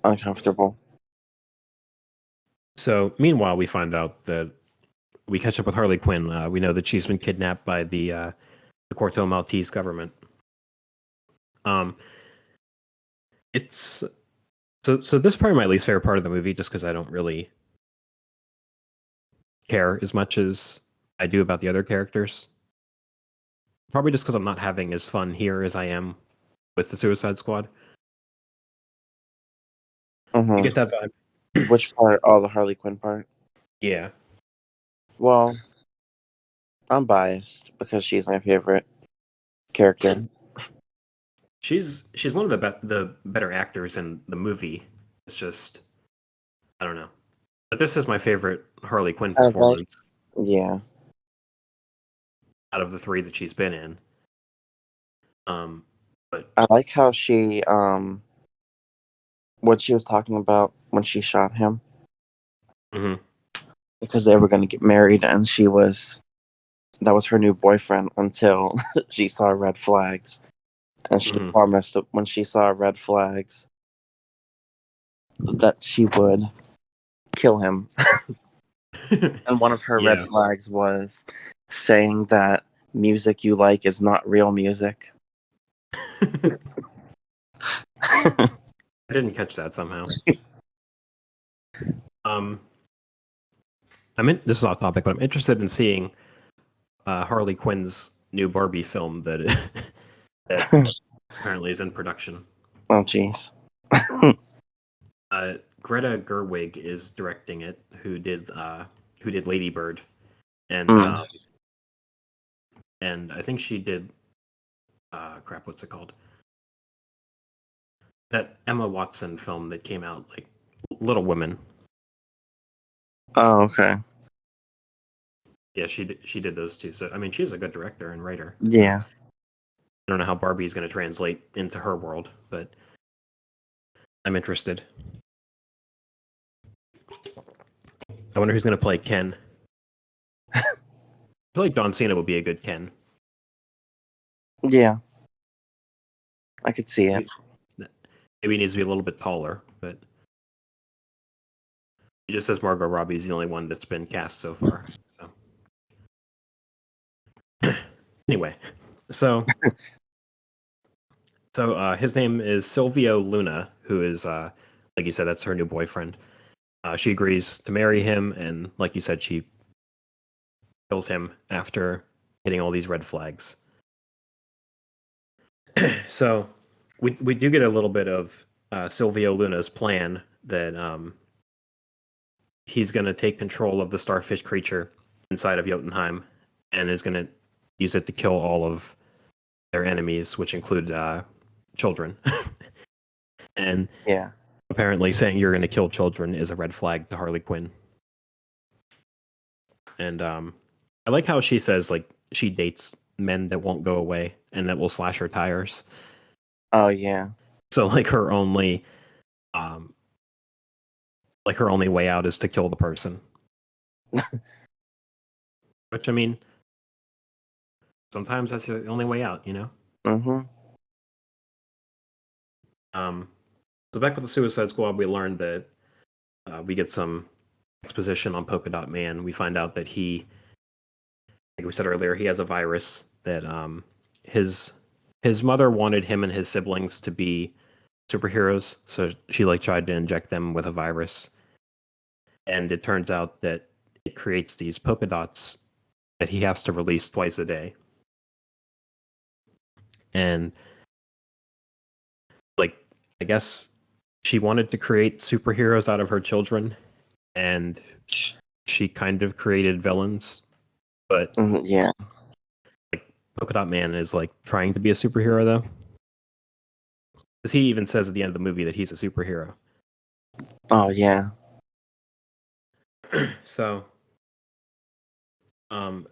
uncomfortable. So, meanwhile, we find out that we catch up with Harley Quinn. We know that she's been kidnapped by the Corto Maltese government. It's so this is probably my least favorite part of the movie, just because I don't really care as much as I do about the other characters. Probably just because I'm not having as fun here as I am with the Suicide Squad. You get that vibe? Which part? Oh, the Harley Quinn part. Yeah. Well, I'm biased because she's my favorite character. She's one of the better actors in the movie. It's just I don't know. But this is my favorite Harley Quinn I like- performance Yeah. out of the three that she's been in. But I like how she what she was talking about when she shot him. Mhm. Because they were going to get married and that was her new boyfriend until she saw red flags. And she Mhm. promised that when she saw red flags that she would kill him. And one of her Yeah. red flags was saying that music you like is not real music. I didn't catch that somehow. This is off topic, but I'm interested in seeing Harley Quinn's new Barbie film that that apparently is in production. Oh jeez. Greta Gerwig is directing it, who did Lady Bird, and and I think she did what's it called? That Emma Watson film that came out, like Little Women. Oh, okay. Yeah, she did those two. So I mean, she's a good director and writer. Yeah. I don't know how Barbie is going to translate into her world, but I'm interested. I wonder who's going to play Ken. I feel like John Cena would be a good Ken. Yeah. I could see it. Maybe he needs to be a little bit taller, but he just says Margot Robbie's the only one that's been cast so far. So anyway, so his name is Silvio Luna, who is like you said, that's her new boyfriend. She agrees to marry him, and like you said, she kills him after hitting all these red flags. So we do get a little bit of Silvio Luna's plan that he's going to take control of the starfish creature inside of Jotunheim and is going to use it to kill all of their enemies, which include children. And Yeah. apparently saying you're going to kill children is a red flag to Harley Quinn. And I like how she says like she dates men that won't go away and that will slash her tires. Oh yeah. So like her only way out is to kill the person. Which I mean, sometimes that's the only way out, you know? Mm-hmm. So back with the Suicide Squad, we learned that we get some exposition on Polka Dot Man. We find out that he, like we said earlier, he has a virus that his mother wanted him and his siblings to be superheroes, so she like tried to inject them with a virus, and it turns out that it creates these polka dots that he has to release twice a day. And like, I guess she wanted to create superheroes out of her children, and she kind of created villains, but Yeah. like Polka Dot Man is like trying to be a superhero though, because he even says at the end of the movie that he's a superhero. Oh yeah. So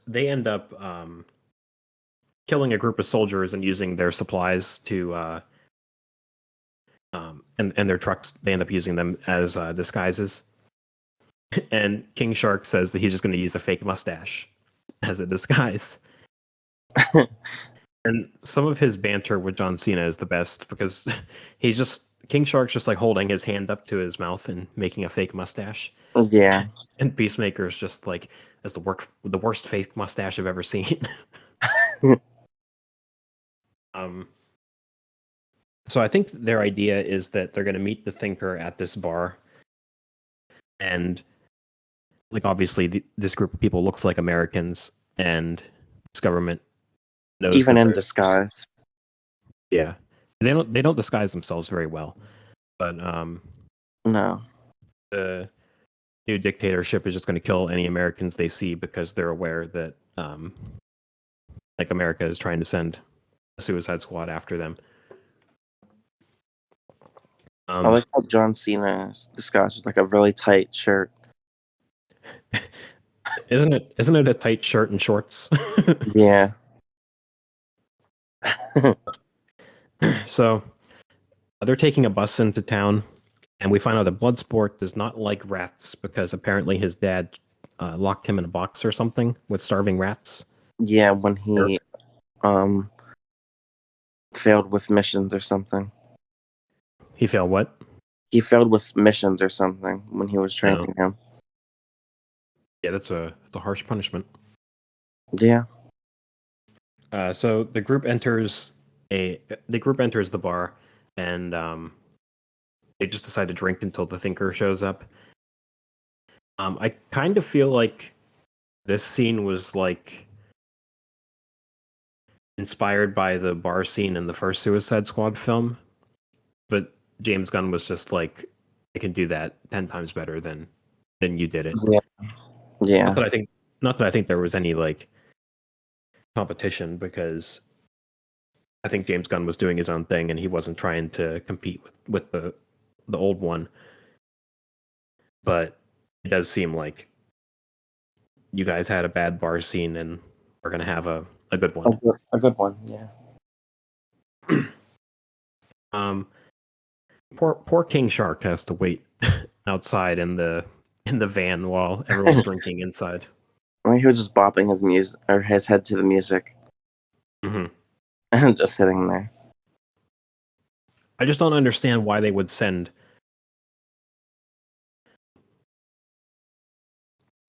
they end up killing a group of soldiers and using their supplies to and their trucks. They end up using them as disguises. And King Shark says that he's just going to use a fake mustache as a disguise. And some of his banter with John Cena is the best because King Shark's just like holding his hand up to his mouth and making a fake mustache. Yeah. And Peacemaker's just like, that's the worst fake mustache I've ever seen. So I think their idea is that they're going to meet the Thinker at this bar, and like obviously this group of people looks like Americans, and this government knows Even that in they're- disguise. Yeah, they don't disguise themselves very well, but No. the new dictatorship is just going to kill any Americans they see because they're aware that like America is trying to send a Suicide Squad after them. I like how John Cena's disguise was like a really tight shirt. Isn't it a tight shirt and shorts? Yeah. So they're taking a bus into town, and we find out that Bloodsport does not like rats because apparently his dad locked him in a box or something with starving rats. Yeah, when he failed with missions or something. He failed what? He failed with missions or something when he was training him. Yeah, that's a harsh punishment. Yeah. So the group enters the bar, and they just decide to drink until the Thinker shows up. I kind of feel like this scene was like inspired by the bar scene in the first Suicide Squad film, but James Gunn was just like, I can do that 10 times better than you did it. Yeah. Not that I think there was any like competition, because I think James Gunn was doing his own thing and he wasn't trying to compete with the old one. But it does seem like you guys had a bad bar scene and we're gonna have a good one. A good one, yeah. Poor King Shark has to wait outside in the van while everyone's drinking inside. I mean, he was just bopping his music or his head to the music. Mm-hmm. And just sitting there. I just don't understand why they would send.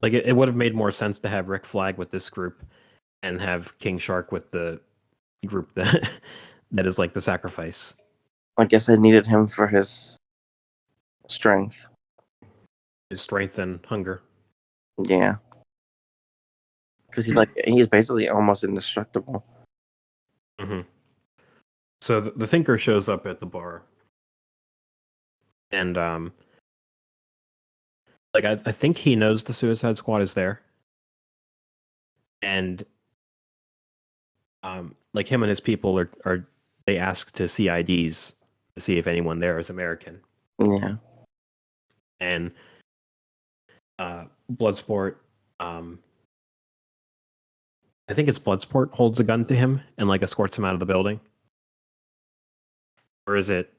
Like, it would have made more sense to have Rick Flag with this group and have King Shark with the group that is like the sacrifice. I guess I needed him for his strength. His strength and hunger. Yeah. Because he's basically almost indestructible. Mm-hmm. So the Thinker shows up at the bar, and like I think he knows the Suicide Squad is there, and like him and his people are they ask to see IDs to see if anyone there is American. Yeah. And Bloodsport, I think it's Bloodsport, holds a gun to him and like escorts him out of the building. Or is it?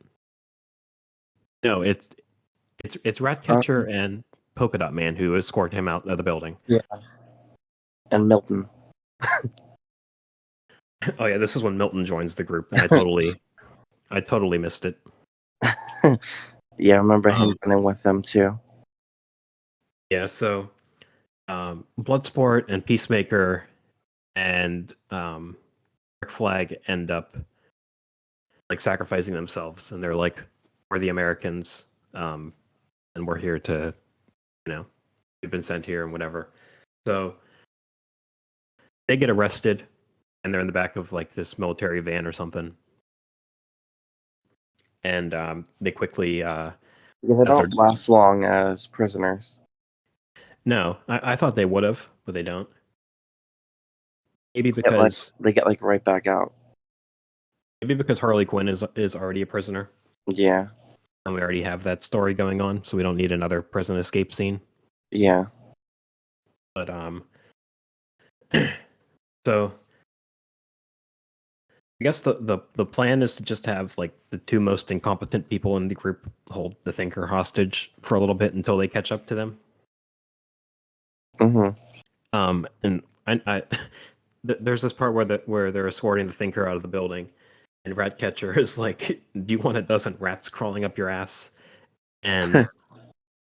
No, it's Ratcatcher and Polka Dot Man who escort him out of the building. Yeah. And Milton. Oh yeah, this is when Milton joins the group, and I totally missed it. Yeah, I remember him running with them too. Yeah, so Bloodsport and Peacemaker and Rick Flag end up like sacrificing themselves, and they're like, "We're the Americans, and we're here to, we've been sent here and whatever." So they get arrested, and they're in the back of like this military van or something, and they quickly. Yeah, they As don't last long as prisoners. No, I thought they would have, but they don't. Maybe They get, because they get like right back out. Harley Quinn is already a prisoner, Yeah, and we already have that story going on, so we don't need another prison escape scene. yeah, But so I guess the plan is to just have like the two most incompetent people in the group hold the Thinker hostage for a little bit until they catch up to them. hmm And I there's this part where they're escorting the Thinker out of the building, and Ratcatcher is like, "Do you want a dozen rats crawling up your ass?" And and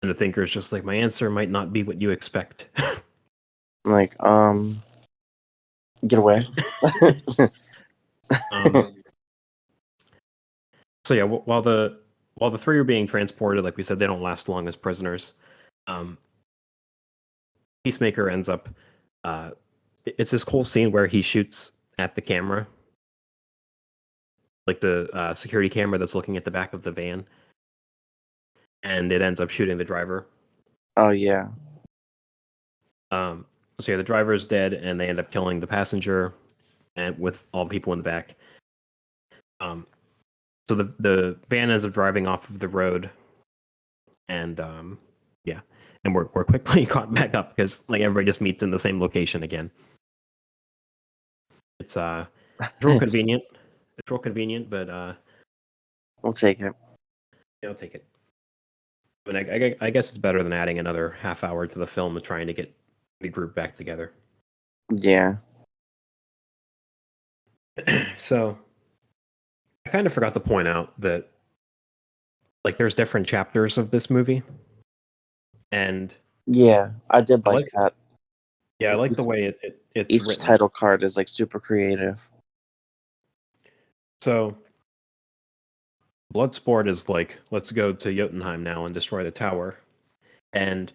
the Thinker is just like, "My answer might not be what you expect." Like, get away. um, so yeah, while the three are being transported, like we said, they don't last long as prisoners. Peacemaker ends up. It's this cool scene where he shoots at the camera, like the security camera that's looking at the back of the van, and it ends up shooting the driver. Oh yeah. So yeah, the driver's dead, and they end up killing the passenger, and with all the people in the back. So the van ends up driving off of the road, and yeah, and we're quickly caught back up because like everybody just meets in the same location again. It's real convenient. It's real convenient, but We'll take it. yeah, I'll take it. I mean, I guess it's better than adding another half hour to the film and trying to get the group back together. Yeah. So I kind of forgot to point out that like there's different chapters of this movie, and Yeah, I did I like like that. yeah, I like the way it's Each written. title card is like super creative. So Bloodsport is like, let's go to Jotunheim now and destroy the tower, and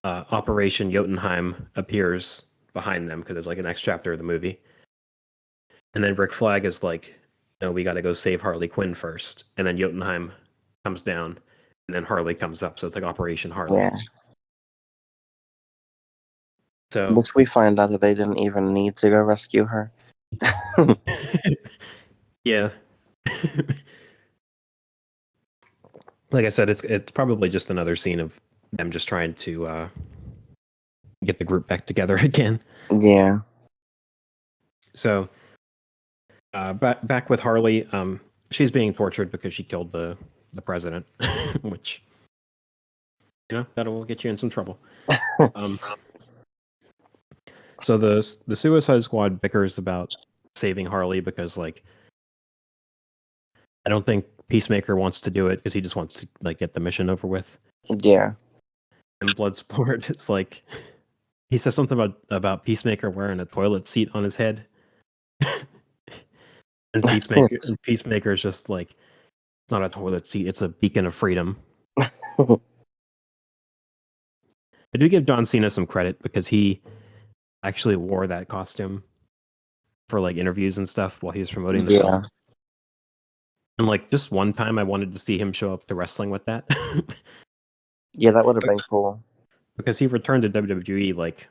Operation Jotunheim appears behind them because it's like the next chapter of the movie. And then Rick Flag is like, no, we got to go save Harley Quinn first. And then Jotunheim comes down, and then Harley comes up. So it's like Operation Harley. Yeah. So Which we find out that they didn't even need to go rescue her. yeah. Like I said, it's probably just another scene of them just trying to get the group back together again. Yeah. So back with Harley, she's being tortured because she killed the president, which that will get you in some trouble. So the Suicide Squad bickers about saving Harley because like I don't think Peacemaker wants to do it because he just wants to like get the mission over with. Yeah. And Bloodsport, it's like he says something about Peacemaker wearing a toilet seat on his head. And Peacemaker's just like, it's not a toilet seat, it's a beacon of freedom. I do give John Cena some credit because he actually wore that costume for like interviews and stuff while he was promoting the film. And like just one time I wanted to see him show up to wrestling with that. Yeah, that would have been cool. Because he returned to WWE like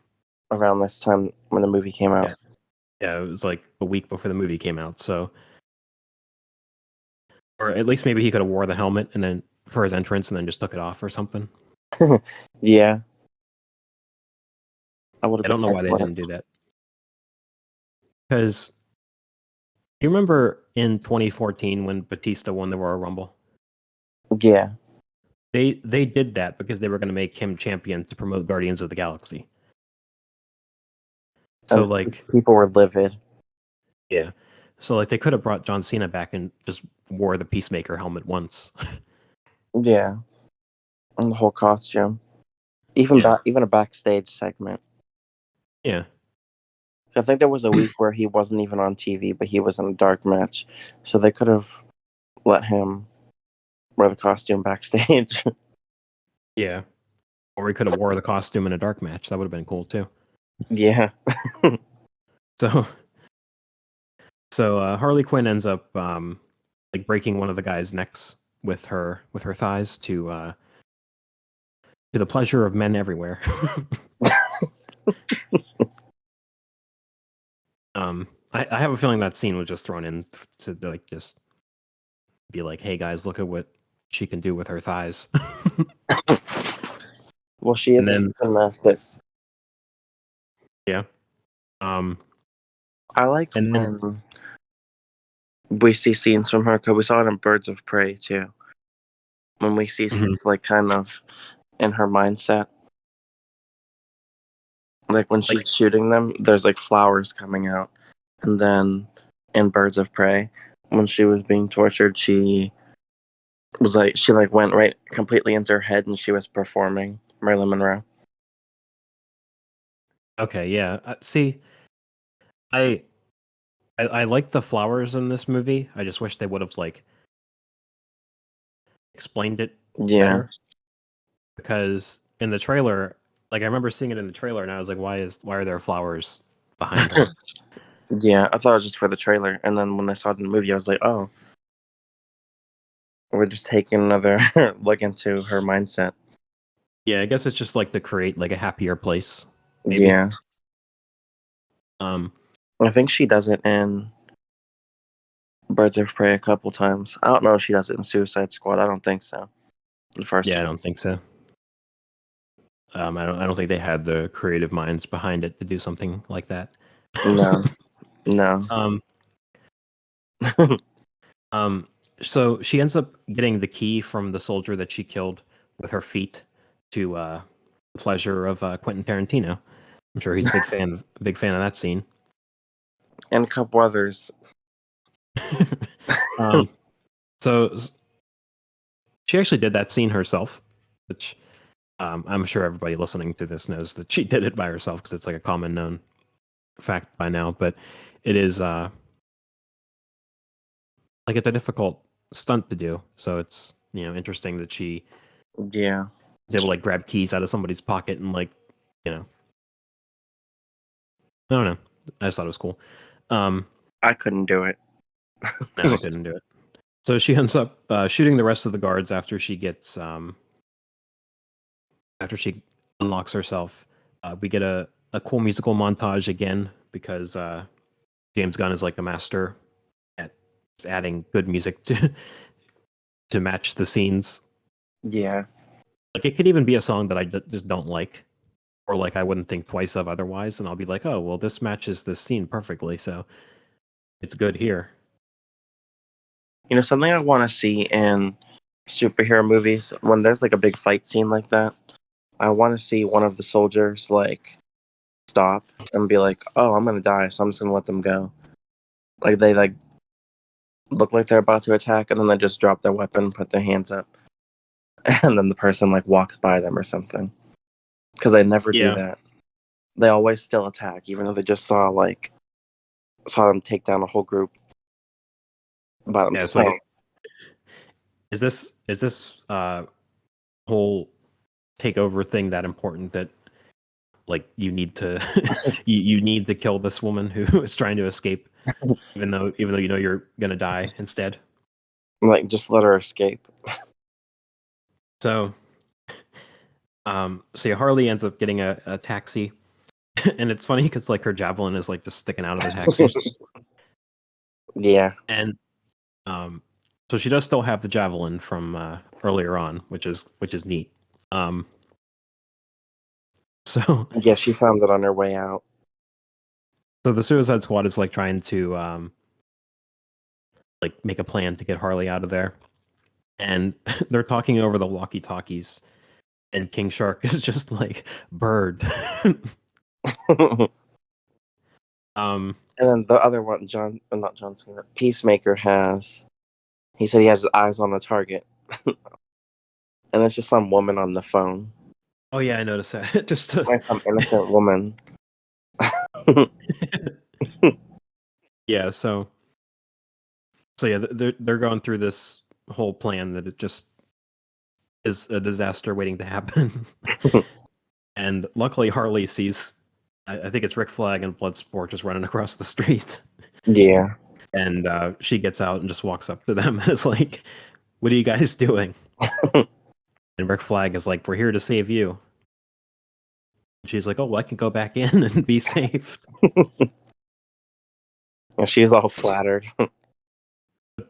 around this time when the movie came out. Yeah, it was like a week before the movie came out, so or at least maybe he could have wore the helmet and then for his entrance and then just took it off or something. Yeah. I don't know why they didn't do that. Because you remember in 2014 when Batista won the Royal Rumble? Yeah. They did that because they were going to make him champion to promote Guardians of the Galaxy. So And like people were livid. Yeah. So like they could have brought John Cena back and just wore the Peacemaker helmet once. Yeah, and the whole costume, even Yeah. even a backstage segment. Yeah. I think there was a week where he wasn't even on TV, but he was in a dark match, so they could have let him wear the costume backstage. Yeah. Or we could have wore the costume in a dark match. That would have been cool too. Yeah. So Harley Quinn ends up like breaking one of the guy's necks with her thighs to the pleasure of men everywhere. I have a feeling that scene was just thrown in to like just be like, hey guys, look at what she can do with her thighs. Well, she is And in then gymnastics. yeah. Um I like and then when we see scenes from her because we saw it in Birds of Prey too. When we see Mhm. stuff like kind of in her mindset, like when she's shooting them, there's like flowers coming out, and then in Birds of Prey, when she was being tortured, she went right completely into her head, and she was performing Marilyn Monroe. okay, yeah. See, I I like the flowers in this movie. I just wish they would have like explained it Yeah, better because in the trailer, like I remember seeing it in the trailer and I was like, why are there flowers behind her? yeah. I thought it was just for the trailer, and then when I saw it in the movie, I was like, oh, we're just taking another look into her mindset. Yeah, I guess it's just like to create like a happier place, maybe. Yeah, Um, I think she does it in Birds of Prey a couple times. I don't know if she does it in Suicide Squad. I don't think so. The first yeah, I one. don't think so. I don't think they had the creative minds behind it to do something like that. No, no. Um, um, so she ends up getting the key from the soldier that she killed with her feet to the pleasure of Quentin Tarantino. I'm sure he's a big fan of that scene. And a couple others. um, so she actually did that scene herself, which I'm sure everybody listening to this knows that she did it by herself because it's like a common known fact by now. But it is like it's a difficult stunt to do, so it's interesting that she Yeah. is able to like grab keys out of somebody's pocket and like I don't know. I just thought it was cool. I couldn't do it. No, I couldn't do it. So she ends up shooting the rest of the guards after she gets after she unlocks herself. We get a cool musical montage again because James Gunn is like a master at just adding good music to match the scenes. Yeah. Like it could even be a song that I just don't like, or like I wouldn't think twice of otherwise, and I'll be like, oh well, this matches this scene perfectly, so it's good here. You know, something I want to see in superhero movies, when there's like a big fight scene like that, I want to see one of the soldiers like stop and be like, oh, I'm going to die, so I'm just going to let them go. Like they like look like they're about to attack, and then they just drop their weapon, put their hands up, and then the person like walks by them or something. Because they never do Yeah. that. They always still attack, even though they just saw them take down a whole group by Yeah, themselves. it's like, is this whole takeover thing that important that like you need to you need to kill this woman who is trying to escape, even though you know you're gonna die instead? Like, just let her escape. So, so yeah, Harley ends up getting a taxi, and it's funny because like her javelin is like just sticking out of the taxi, Yeah. and so she does still have the javelin from earlier on, which is neat. So Yeah, she found it on her way out. so the Suicide Squad is like trying to like make a plan to get Harley out of there, and they're talking over the walkie-talkies, and King Shark is just like bird. And then the other one, not John Cena, Peacemaker he said he has his eyes on the target. And it's just some woman on the phone. Oh yeah, I noticed that. Just Like some innocent woman. yeah. So yeah, they're going through this whole plan that it just is a disaster waiting to happen. And luckily, Harley sees. I think it's Rick Flag and Bloodsport just running across the street. Yeah. And she gets out and just walks up to them and is like, "What are you guys doing?" And Rick Flag is like, "We're here to save you." And she's like, "Oh, well, I can go back in and be safe." And she's all flattered.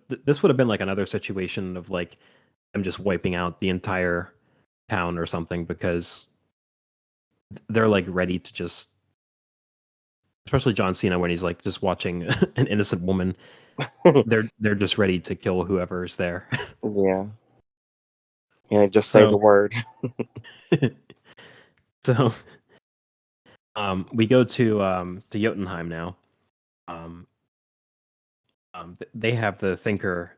This would have been like another situation of like them just wiping out the entire town or something, because they're like ready to just, especially John Cena when he's like just watching an innocent woman, they're just ready to kill whoever's there. Yeah. Yeah, just say So- the word. So we go to Jotunheim now. They have the Thinker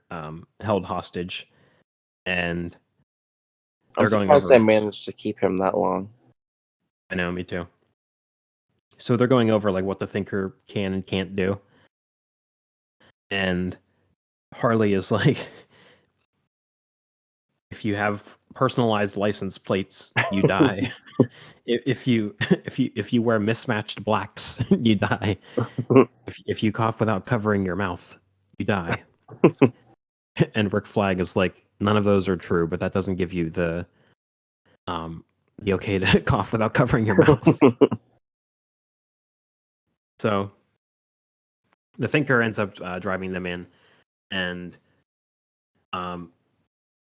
held hostage, and I'm they're going surprised over. they managed to keep him that long. I know, me too. So they're going over like what the Thinker can and can't do, and Harley is like, if you have personalized license plates, you die. If you wear mismatched blacks, you die. If you cough without covering your mouth, you die. And Rick Flag is like, none of those are true, but that doesn't give you the okay to cough without covering your mouth. So the Thinker ends up driving them in, and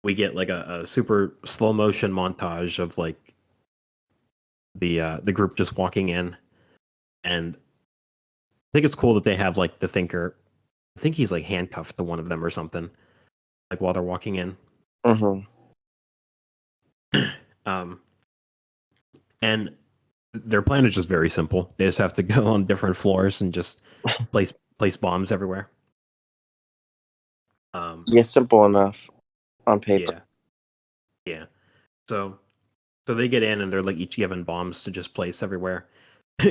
we get like a super slow motion montage of like the group just walking in, and I think it's cool that they have like the Thinker. I think he's like handcuffed to one of them or something, like while they're walking in. Mm-hmm. And their plan is just very simple. They just have to go on different floors and just place bombs everywhere. Yeah, simple enough on paper. Yeah. So they get in and they're like each given bombs to just place everywhere.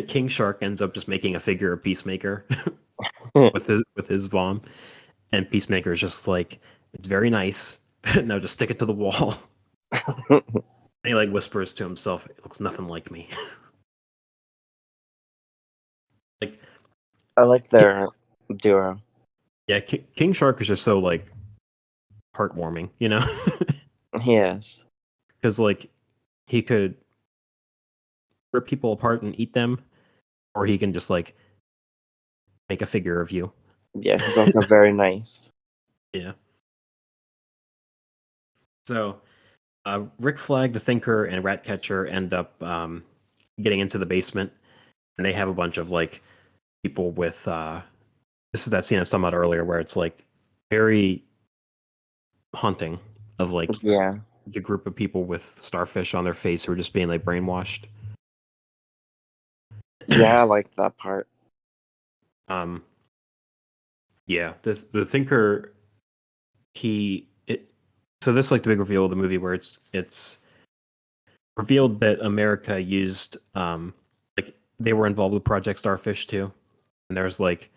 King Shark ends up just making a figure of Peacemaker with his bomb, and Peacemaker is just like, it's very nice. Now just stick it to the wall. And he like whispers to himself, "It looks nothing like me." Like, I like their duo. yeah, King Shark is just so like heartwarming, you know? Yes. Because like he could rip people apart and eat them, or he can just like make a figure of you. Yeah, he's also very nice. Yeah. So Rick Flag, the Thinker, and Ratcatcher end up getting into the basement, and they have a bunch of like people with this is that scene I was talking about earlier where it's like very haunting of like Yeah. the group of people with starfish on their face who are just being like brainwashed. Yeah, I like that part. Yeah, the Thinker, so this is like the big reveal of the movie where it's revealed that America used like they were involved with Project Starfish too, and there's like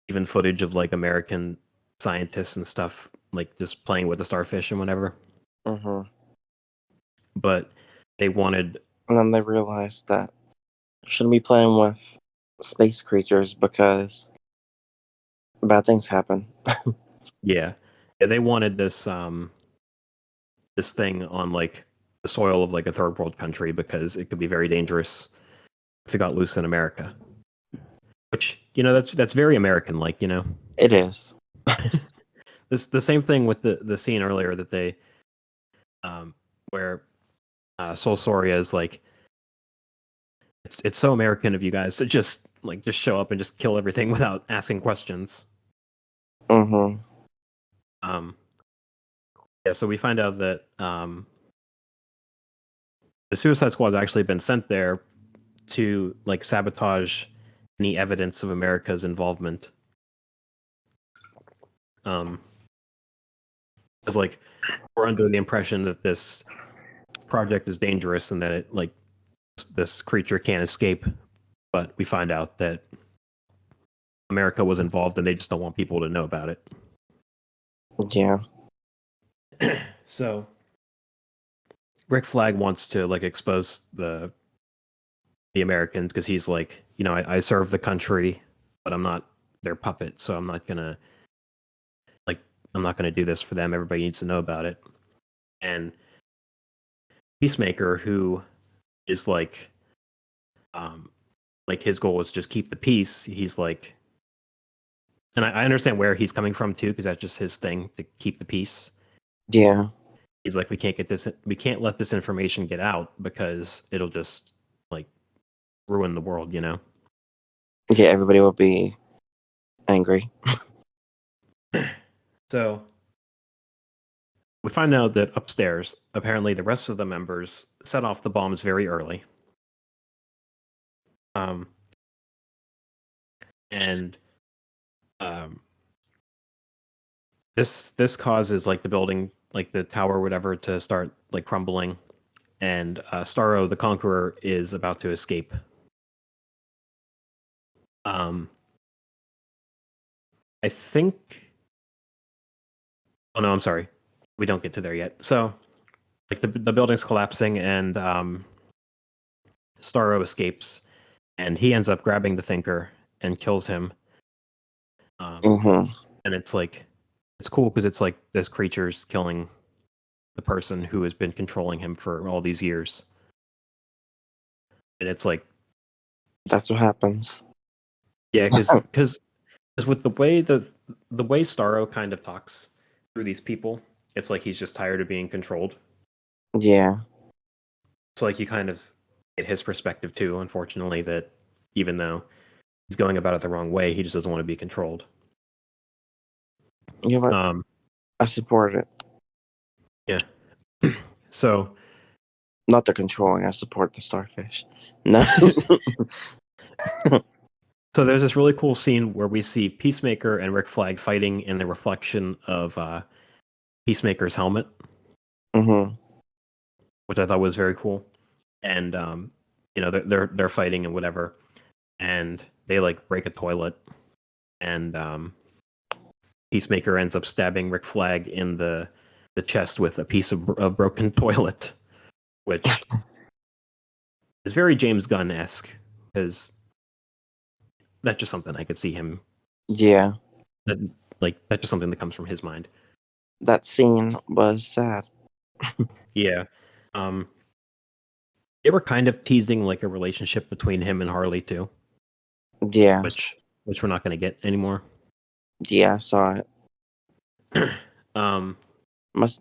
even footage of like American scientists and stuff like just playing with the starfish and whatever. Mm-hmm. But they wanted, And then they realized that shouldn't be playing with space creatures because bad things happen. yeah, they wanted this this thing on like the soil of like a third world country because it could be very dangerous if it got loose in America. Which, you know, that's very American like, you know. It is. The same thing with the scene earlier that they where Sol Soria is like, it's so American of you guys to just show up and just kill everything without asking questions. Mm-hmm. Yeah, so we find out that the Suicide Squad's actually been sent there to like sabotage any evidence of America's involvement. It's like we're under the impression that this project is dangerous and that it like this creature can't escape, but we find out that America was involved and they just don't want people to know about it. Yeah. So Rick Flag wants to like expose the Americans because he's like, I serve the country, but I'm not their puppet, so I'm not gonna do this for them. Everybody needs to know about it. And Peacemaker, who is like his goal is just keep the peace. He's like, and I understand where he's coming from too, because that's just his thing to keep the peace. Yeah. He's like, we can't let this information get out because it'll just like ruin the world, Yeah, everybody will be angry. So we find out that upstairs, apparently the rest of the members set off the bombs very early. This causes like the building, like the tower or whatever, to start like crumbling, and Starro the Conqueror is about to escape. I think. Oh no, I'm sorry. We don't get to there yet. So, like the building's collapsing, and Starro escapes, and he ends up grabbing the Thinker and kills him. Mm-hmm. And it's like, it's cool because it's like this creature's killing the person who has been controlling him for all these years, and it's like, That's what happens. yeah, because with the way Starro kind of talks through these people, it's like he's just tired of being controlled. Yeah. So like you kind of get his perspective too, unfortunately, that even though he's going about it the wrong way, he just doesn't want to be controlled. You know what? I support it. Yeah. So not the controlling, I support the starfish. No. So there's this really cool scene where we see Peacemaker and Rick Flag fighting in the reflection of Peacemaker's helmet, Mm-hmm. which I thought was very cool. And they're fighting and whatever, and they like break a toilet, and Peacemaker ends up stabbing Rick Flag in the chest with a piece of broken toilet, which is very James Gunn-esque, because that's just something I could see him. Yeah. That's just something that comes from his mind. That scene was sad. Yeah. They were kind of teasing like a relationship between him and Harley too. Yeah. Which we're not going to get anymore. Yeah, I saw it.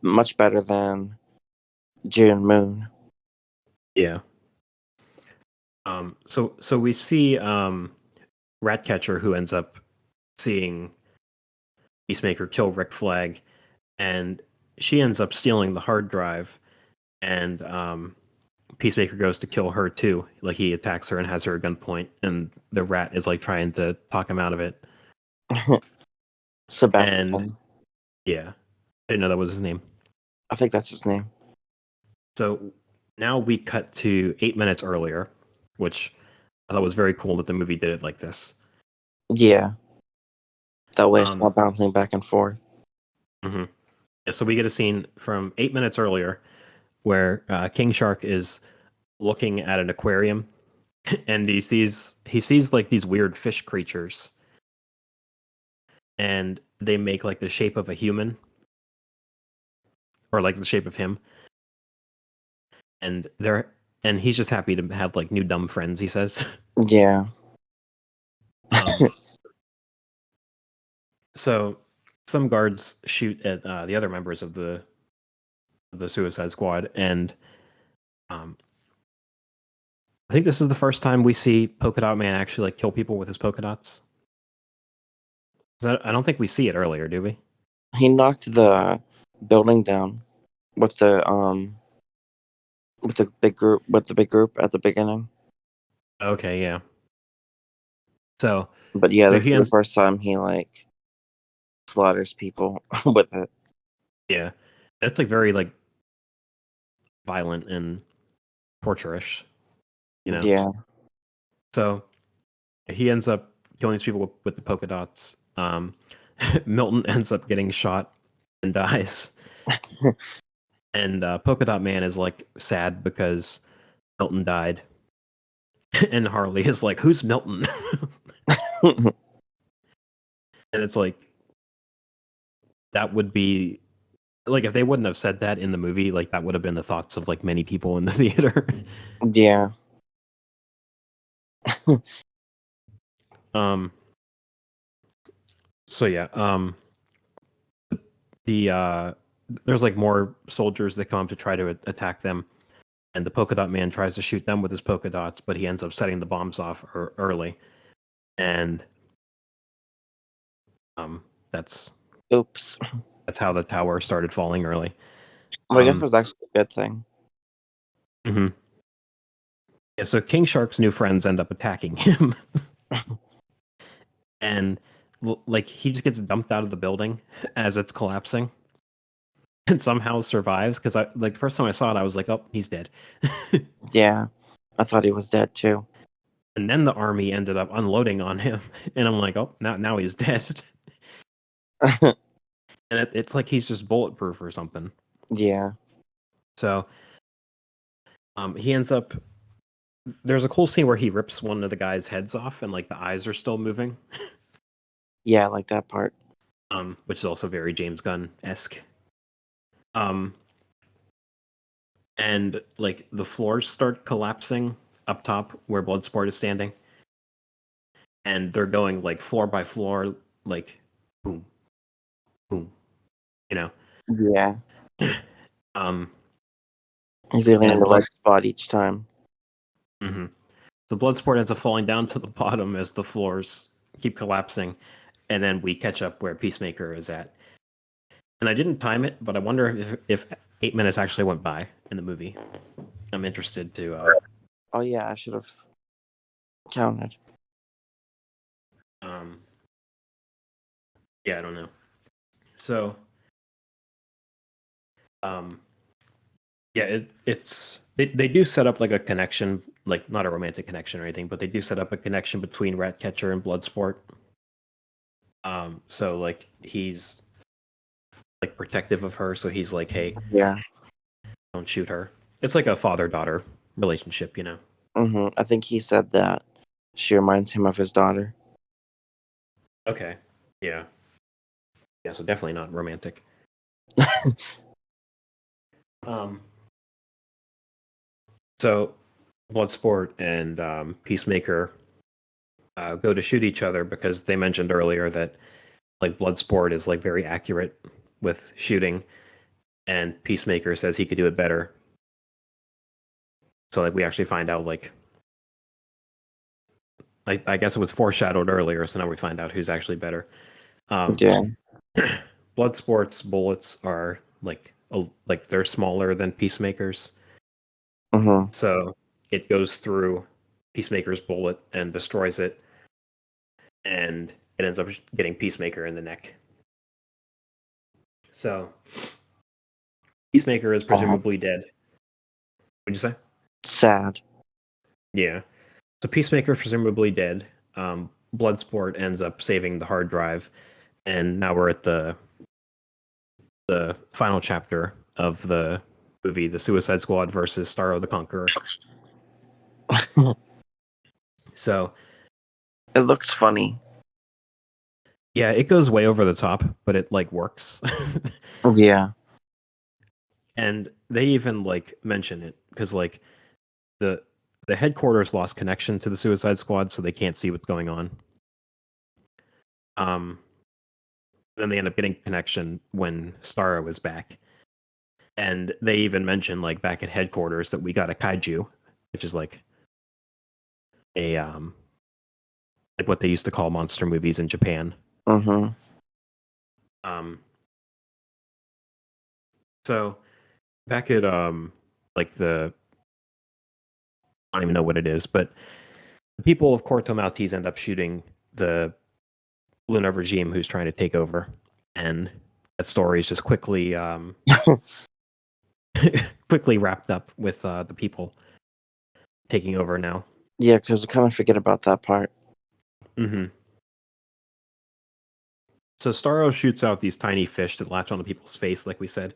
Much better than June Moon. Yeah. So we see Ratcatcher, who ends up seeing Peacemaker kill Rick Flag, and she ends up stealing the hard drive, and Peacemaker goes to kill her too. Like he attacks her and has her at gunpoint, and the Rat is like trying to talk him out of it. Sebastian. And yeah, I didn't know that was his name. I think that's his name. So now we cut to 8 minutes earlier, which I thought was very cool that the movie did it like this. Yeah. That way it's not bouncing back and forth. Mm-hmm. Yeah, so we get a scene from 8 minutes earlier where King Shark is looking at an aquarium, and he sees like these weird fish creatures, and they make like the shape of a human, or like the shape of him, and he's just happy to have like new dumb friends, he says. Yeah. So some guards shoot at the other members of the Suicide Squad, and I think this is the first time we see Polka Dot Man actually like kill people with his polka dots. I don't think we see it earlier, do we? He knocked the building down with the big group at the beginning. Okay, yeah. So But yeah, so that's he the ends. first time he like slaughters people with it. Yeah, it's like very like violent and torturous. You know. Yeah. So he ends up killing these people with the polka dots. Milton ends up getting shot and dies. And Polka Dot Man is like sad because Milton died. And Harley is like, "Who's Milton?" And it's like that would be like if they wouldn't have said that in the movie, like that would have been the thoughts of like many people in the theater. Yeah. um. So yeah. The there's like more soldiers that come up to try to attack them, and the polka dot man tries to shoot them with his polka dots, but he ends up setting the bombs off early, and that's Oops. how the tower started falling early. Well, I guess it was actually a good thing. Mm-hmm. Yeah, so King Shark's new friends end up attacking him, and like he just gets dumped out of the building as it's collapsing, and somehow survives. Because I like the first time I saw it, I was like, "Oh, he's dead." Yeah. I thought he was dead too. And then the army ended up unloading on him, and I'm like, "Oh, now he's dead." And it's like he's just bulletproof or something. Yeah. So, he ends up. There's a cool scene where he rips one of the guy's heads off, and like the eyes are still moving. Yeah, I like that part. Which is also very James Gunn esque. And like the floors start collapsing up top where Bloodsport is standing, and they're going like floor by floor, like boom, boom, you know. Yeah. Um, He's getting in and the right spot each time. Mm-hmm. So Bloodsport ends up falling down to the bottom as the floors keep collapsing, and then we catch up where Peacemaker is at. And I didn't time it, but I wonder if 8 minutes actually went by in the movie. I'm interested to. Oh yeah, I should have counted. Yeah, I don't know. So, yeah, it's they do set up like a connection, like not a romantic connection or anything, but they do set up a connection between Ratcatcher and Bloodsport. So like he's like protective of her, so he's like, "Hey, Yeah. don't shoot her." It's like a father-daughter relationship, you know. I think he said that she reminds him of his daughter. Okay. Yeah. Yeah, so definitely not romantic. So Bloodsport and Peacemaker go to shoot each other because they mentioned earlier that like Bloodsport is like very accurate with shooting, and Peacemaker says he could do it better. So like we actually find out like I guess it was foreshadowed earlier, so now we find out who's actually better. Yeah. Bloodsport's bullets are like they're smaller than Peacemaker's, so it goes through Peacemaker's bullet and destroys it, and it ends up getting Peacemaker in the neck. So Peacemaker is presumably dead. What'd you say? Sad. Yeah. So Peacemaker is presumably dead. Bloodsport ends up saving the hard drive, and now we're at the final chapter of the movie, The Suicide Squad versus Starro the Conqueror. So It looks funny. yeah, it goes way over the top, but it like works. Yeah. And they even like mention it because like the headquarters lost connection to the Suicide Squad, so they can't see what's going on. Then they end up getting connection when Starro is back, and they even mention like back at headquarters that we got a kaiju, which is like a like what they used to call monster movies in Japan. So back at like the I don't even know what it is, but the people of Corto Maltese end up shooting the Luna regime who's trying to take over, and that story is just quickly quickly wrapped up with the people taking over now. Yeah, because I kind of forget about that part. Mm-hmm. So Starro shoots out these tiny fish that latch onto people's face, like we said,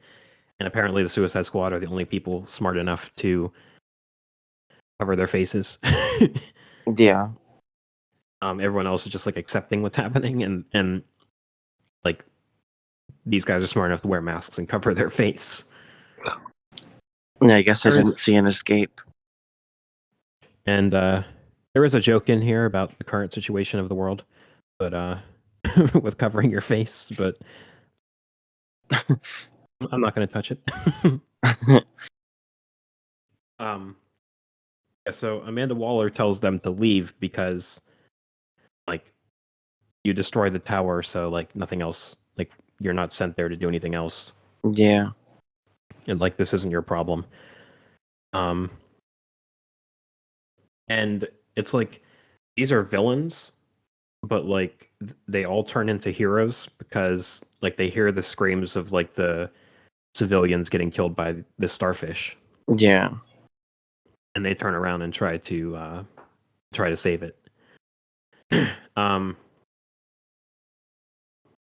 and apparently the Suicide Squad are the only people smart enough to cover their faces. Yeah. Everyone else is just like accepting what's happening, and like these guys are smart enough to wear masks and cover their face. Yeah, I guess I didn't see an escape. And there is a joke in here about the current situation of the world, but with covering your face, but I'm not going to touch it. Yeah, so Amanda Waller tells them to leave because, like, you destroy the tower, so like nothing else, like you're not sent there to do anything else, Yeah. and like this isn't your problem. And it's like these are villains, but like they all turn into heroes because like they hear the screams of like the civilians getting killed by the starfish, Yeah. and they turn around and try to save it.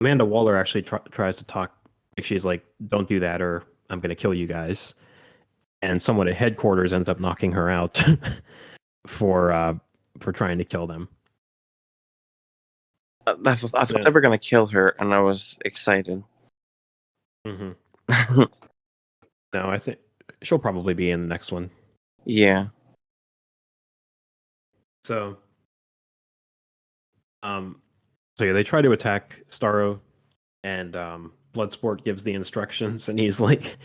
Amanda Waller actually tries to talk, like she's like, "Don't do that, or I'm going to kill you guys." And someone at headquarters ends up knocking her out for trying to kill them. I thought they were going to kill her, and I was excited. Mm-hmm. No, I think she'll probably be in the next one. Yeah. So, so yeah, they try to attack Starro, and Bloodsport gives the instructions, and he's like,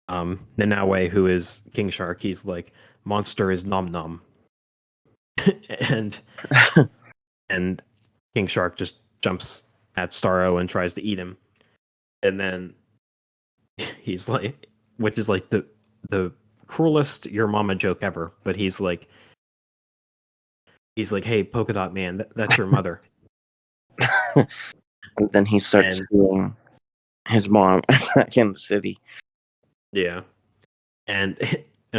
Nanawe, who is King Shark, he's like, monster is nom nom, and and King Shark just jumps at Starro and tries to eat him, and then he's like, which is like the cruelest your mama joke ever, but he's like, hey, Polka Dot Man, that's your mother. And then he starts seeing his mom back in the city. Yeah. And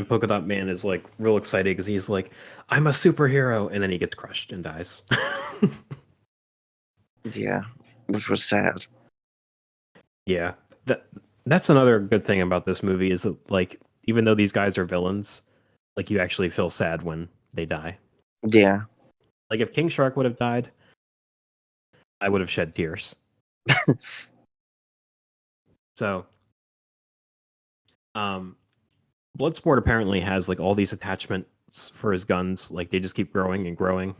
Polka Dot Man is like real excited because he's like, I'm a superhero, and then he gets crushed and dies. Yeah, which was sad. Yeah. That's another good thing about this movie is that, like, even though these guys are villains, like, you actually feel sad when they die. Yeah. Like, if King Shark would have died, I would have shed tears. So, Bloodsport apparently has like all these attachments for his guns, like they just keep growing and growing.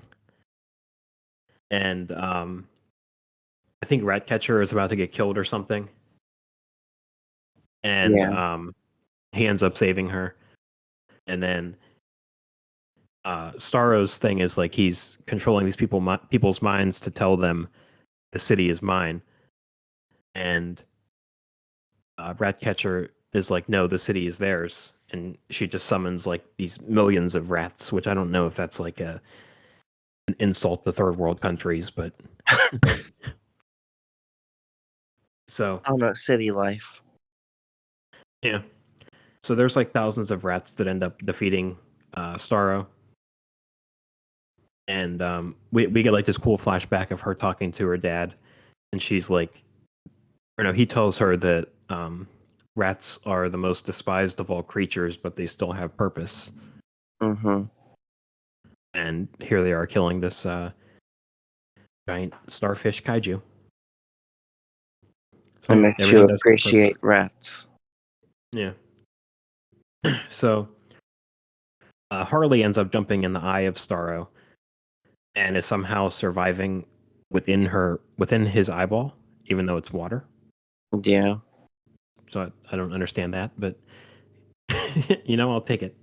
And I think Ratcatcher is about to get killed or something. And he ends up saving her. And then Starro's thing is like he's controlling these people's minds to tell them the city is mine. And Ratcatcher is like, no, the city is theirs. And she just summons like these millions of rats, which I don't know if that's like an insult to third world countries, but so I don't know, city life. Yeah. So there's like thousands of rats that end up defeating Starro. And we get like this cool flashback of her talking to her dad, and she's like, or no, he tells her that rats are the most despised of all creatures, but they still have purpose. Mm-hmm. And here they are killing this giant starfish kaiju. So it makes you appreciate rats. Yeah. So Harley ends up jumping in the eye of Starro and is somehow surviving within his eyeball, even though it's water. Yeah. So I don't understand that, but I'll take it.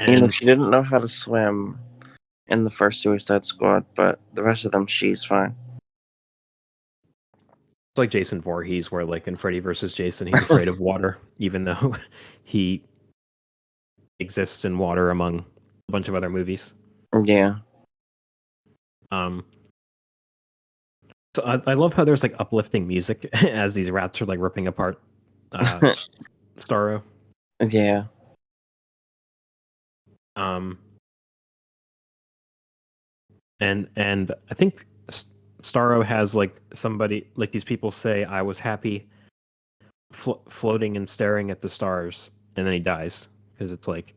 And she didn't know how to swim in the first Suicide Squad, but the rest of them, she's fine. It's like Jason Voorhees, where like in Freddy vs. Jason, he's afraid of water, even though he exists in water among a bunch of other movies. Yeah. Um, so I love how there's like uplifting music as these rats are like ripping apart Starro. Yeah. Um, and I think Starro has like somebody like these people say I was happy floating and staring at the stars, and then he dies because it's like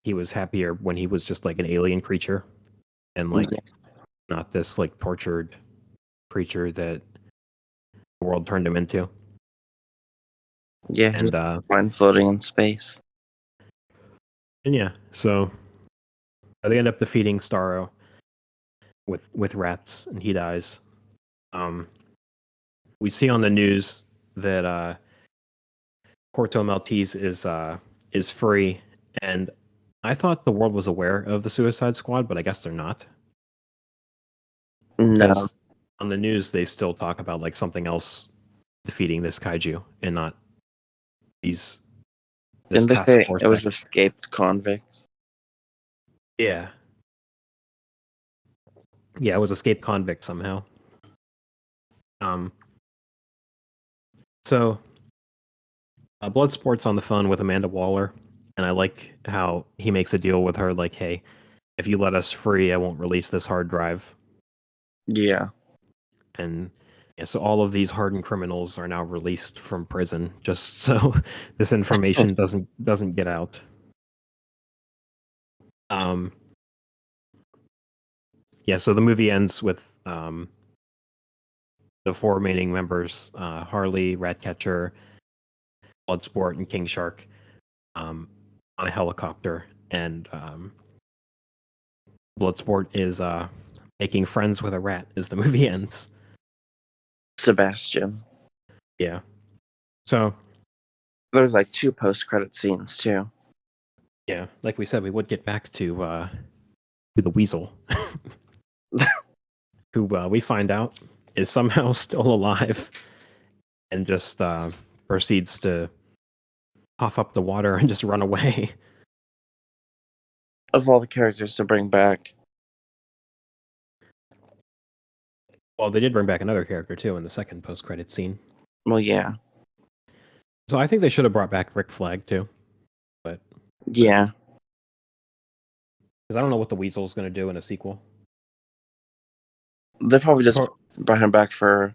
he was happier when he was just like an alien creature and like Yeah. not this like tortured creature that the world turned him into. Yeah. He's And fine floating in space. yeah, so they end up defeating Starro with rats, and he dies. We see on the news that Corto Maltese is free, and I thought the world was aware of the Suicide Squad, but I guess they're not. No. Because on the news they still talk about like something else defeating this kaiju and not this Didn't they task say force. it was escaped convicts? Yeah. Yeah, it was escaped convict somehow. So Bloodsport's on the phone with Amanda Waller, and I like how he makes a deal with her like, hey, if you let us free, I won't release this hard drive. Yeah. And yeah, so all of these hardened criminals are now released from prison just so this information doesn't get out. Yeah, so the movie ends with the four remaining members, Harley, Ratcatcher, Bloodsport, and King Shark, on a helicopter, and Bloodsport is making friends with a rat as the movie ends. Sebastian. Yeah. So There's like 2 post-credit scenes too. yeah, like we said, we would get back to the Weasel, who we find out is somehow still alive, and just proceeds to cough up the water and just run away. Of all the characters to bring back. Well, they did bring back another character too in the second post-credit scene. Well, yeah. So I think they should have brought back Rick Flag too, but Yeah. because I don't know what the Weasel's going to do in a sequel. They probably just Or- brought him back for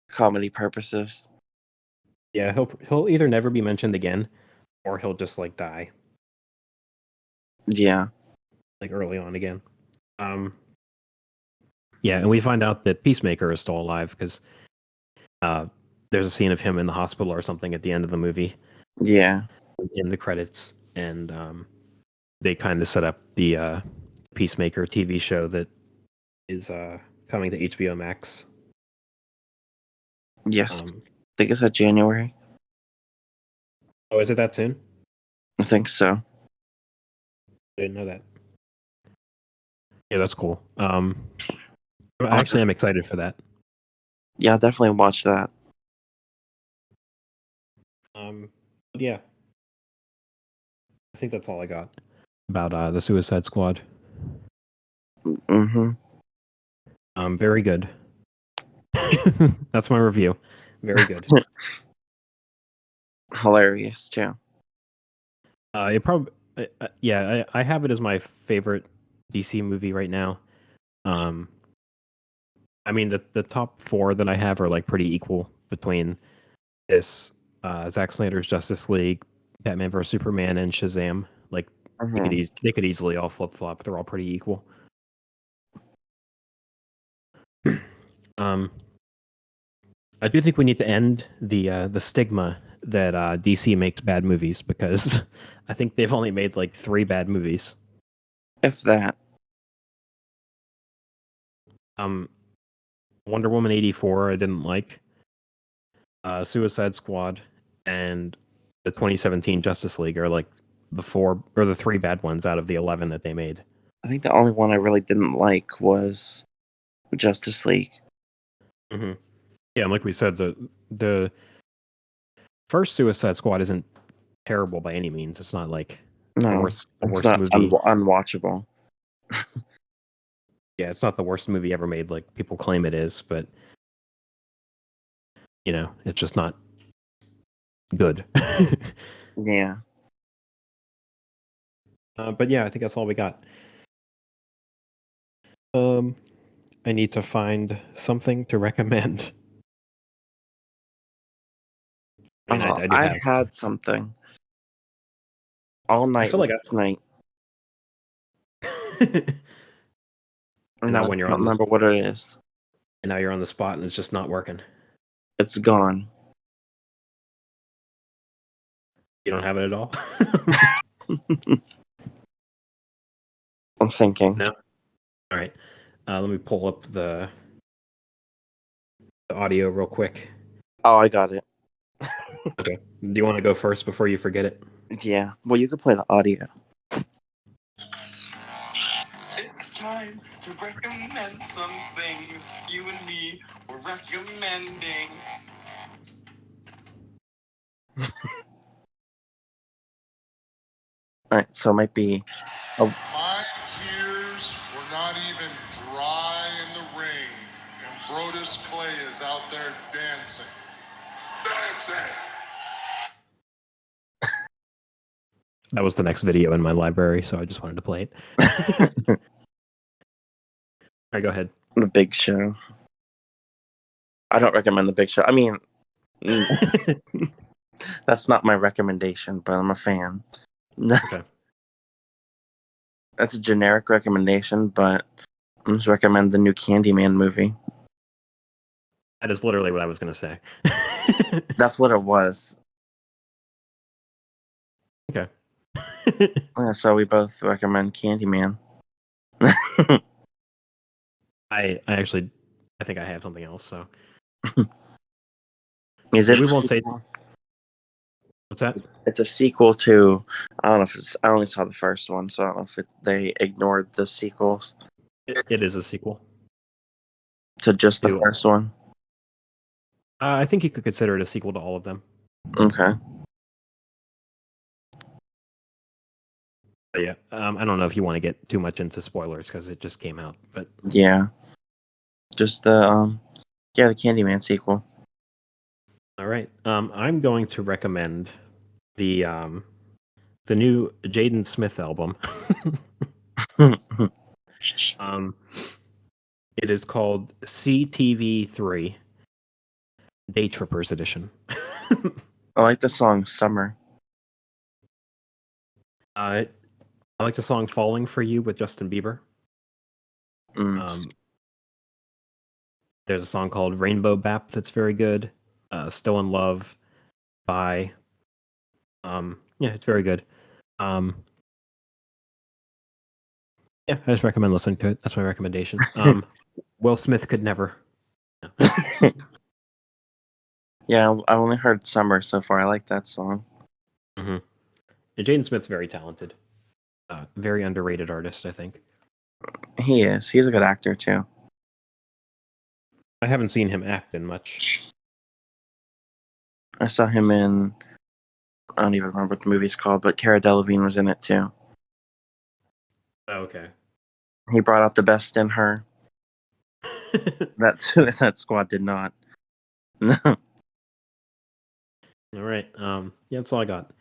comedy purposes. Yeah, he'll either never be mentioned again, or he'll just like die Yeah. like early on again. Yeah, and we find out that Peacemaker is still alive because there's a scene of him in the hospital or something at the end of the movie Yeah. in the credits, and they kind of set up the Peacemaker TV show that is coming to HBO Max. Yes. I think it's at January. Oh, is it that soon? I think so. I didn't know that. Yeah, that's cool. Actually, I'm excited for that. Yeah, I'll definitely watch that. Yeah, I think that's all I got about the Suicide Squad. Mm-hmm. Very good. That's my review. Very good. Hilarious too. It probably, yeah, I have it as my favorite DC movie right now. I mean, the top 4 that I have are like pretty equal between this, Zack Snyder's Justice League, Batman vs Superman, and Shazam. Like they could easily all flip flop. They're all pretty equal. I do think we need to end the stigma that DC makes bad movies, because I think they've only made like 3 bad movies. If that. Wonder Woman 84 I didn't like. Suicide Squad and the 2017 Justice League are like the 4 or the 3 bad ones out of the 11 that they made. I think the only one I really didn't like was Justice League. Mm-hmm. Yeah, and like we said, the first Suicide Squad isn't terrible by any means. It's not like No, the it's worst not movie. unwatchable. Yeah, it's not the worst movie ever made, like people claim it is, but it's just not good. Yeah. But yeah, I think that's all we got. I need to find something to recommend. I mean, I do I have. had something all night feel like last night, and and now I when you're don't on the remember what it is. and now you're on the spot and it's just not working. It's gone. You don't have it at all. I'm thinking. No. All right. Let me pull up the audio real quick. Oh, I got it. Okay. Do you want to go first before you forget it? Yeah. Well, you could play the audio. It's time to recommend some things you and me were recommending. All right. So it might be. Oh, My tears were not even dry in the ring, and Brodus Clay is out there dancing. Dancing! That was the next video in my library, so I just wanted to play it. All right, go ahead. The Big Show. I don't recommend The Big Show. I mean, that's not my recommendation, but I'm a fan. Okay. That's a generic recommendation, but I'm just recommend the new Candyman movie. That is literally what I was going to say. That's what it was. Okay. Yeah, so we both recommend Candyman. I think I have something else. So Is yeah, it? we won't say. What's that? It's a sequel to. I don't know if it's. I only saw the first one, so I don't know if they ignored the sequels It is a sequel. to just the To- first one. I think you could consider it a sequel to all of them. Okay. But yeah, I don't know if you want to get too much into spoilers because it just came out. But Yeah. Just the the Candyman sequel. all right, I'm going to recommend the new Jaden Smith album. It is called CTV3 Day Trippers Edition. I like the song Summer. I like the song "Falling for You" with Justin Bieber. Mm. There's a song called "Rainbow Bap" that's very good. "Still in Love" by yeah, it's very good. Yeah, I just recommend listening to it. That's my recommendation. Will Smith could never. Yeah, I only heard Summer so far. I like that song. Mm-hmm. And Jaden Smith's very talented. Very underrated artist, I think. He is. He's a good actor too. I haven't seen him act in much. I saw him in. I don't even remember what the movie's called, but Cara Delevingne was in it too. Oh, okay. He brought out the best in her. That Suicide Squad did not. No. All right. Yeah, that's all I got.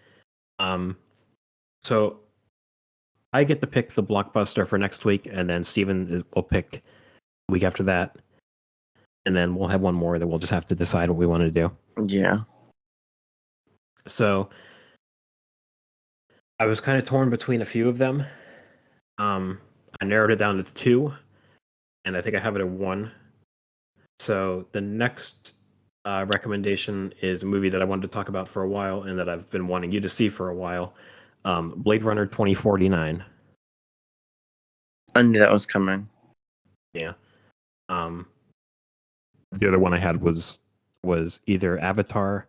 So I get to pick the blockbuster for next week, and then Steven will pick the week after that. And then we'll have one more that we'll just have to decide what we want to do. Yeah. So I was kind of torn between a few of them. I narrowed it down to 2, and I think I have it at 1. So the next recommendation is a movie that I wanted to talk about for a while and that I've been wanting you to see for a while. Blade Runner 2049. I knew that was coming. Yeah. The other one I had was either Avatar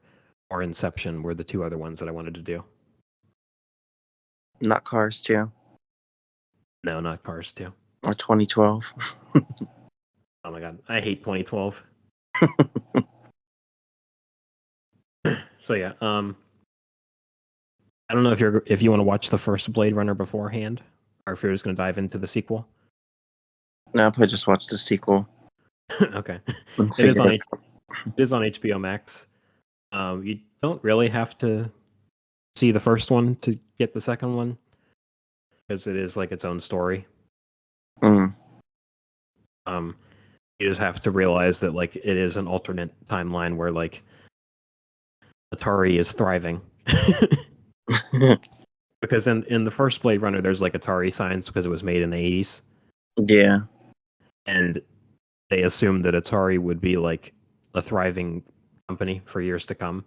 or Inception were the 2 other ones that I wanted to do. Not Cars 2 No, not Cars 2. or 2012. Oh my god, I hate 2012. So yeah, I don't know if you want to watch the first Blade Runner beforehand, or if you're just going to dive into the sequel. No, I'll probably just watch the sequel. Okay. And It is figure on it it is on HBO Max. You don't really have to see the first one to get the second one because it is like its own story. Mm, Um, you just have to realize that like it is an alternate timeline where like Atari is thriving. Because in the first Blade Runner, there's like Atari signs because it was made in the 80s, yeah. and they assumed that Atari would be like a thriving company for years to come.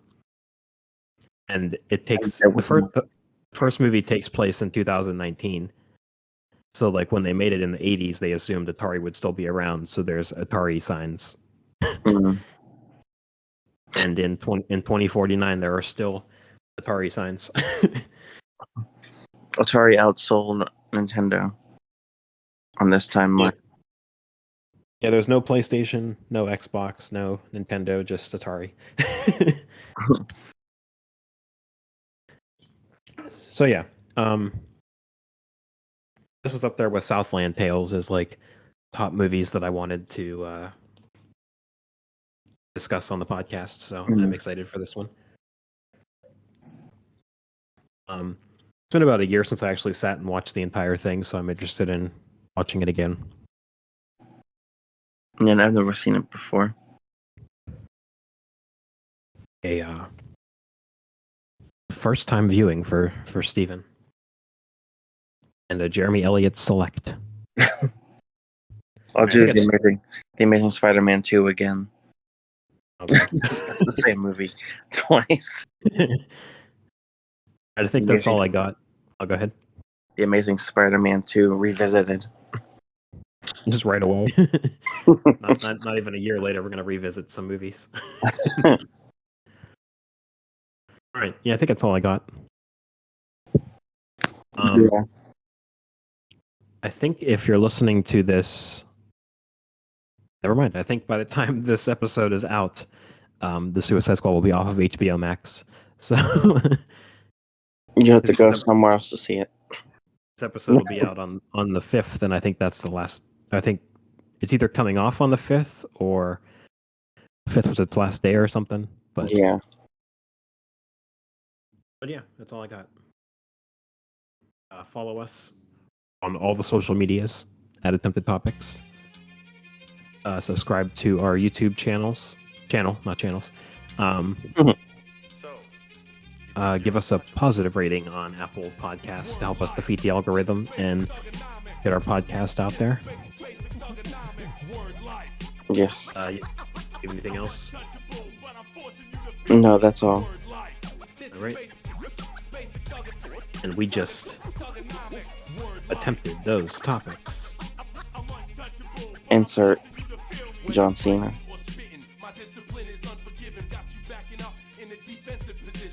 And it takes That was the first movie takes place in 2019. So like when they made it in the 80s, they assumed Atari would still be around. So there's Atari signs. mm. And in 2049, there are still Atari signs. Atari outsold Nintendo on this timeline. Yeah, there's no PlayStation, no Xbox, no Nintendo, just Atari. So yeah, this was up there with Southland Tales as like top movies that I wanted to discuss on the podcast. So I'm excited for this one. It's been about a year since I actually sat and watched the entire thing, so I'm interested in watching it again. Yeah, I've never seen it before. A first time viewing for Steven. And a Jeremy Elliott select. I'll I do think the Amazing Spider-Man 2 again. Okay. That's the same movie twice. I think that's all I got. I'll go ahead. The Amazing Spider-Man 2 revisited. Just right away. not even a year later, we're going to revisit some movies. All right. Yeah, I think that's all I got. Yeah. I think if you're listening to this, never mind. I think by the time this episode is out, the Suicide Squad will be off of HBO Max. So You have to go somewhere else to see it. this episode will be out on the 5th, and I think that's the last. I think it's either coming off on the 5th or 5th was its last day or something. But yeah, that's all I got. Follow us on all the social medias at Attempted Topics. Subscribe to our YouTube channel, not channels. Give us a positive rating on Apple Podcasts to help us defeat the algorithm and get our podcast out there. yes. You have anything else? No, that's all. All right. And we just attempted those topics. Insert John Cena. My discipline is unforgiving, got you backing up in a defensive position.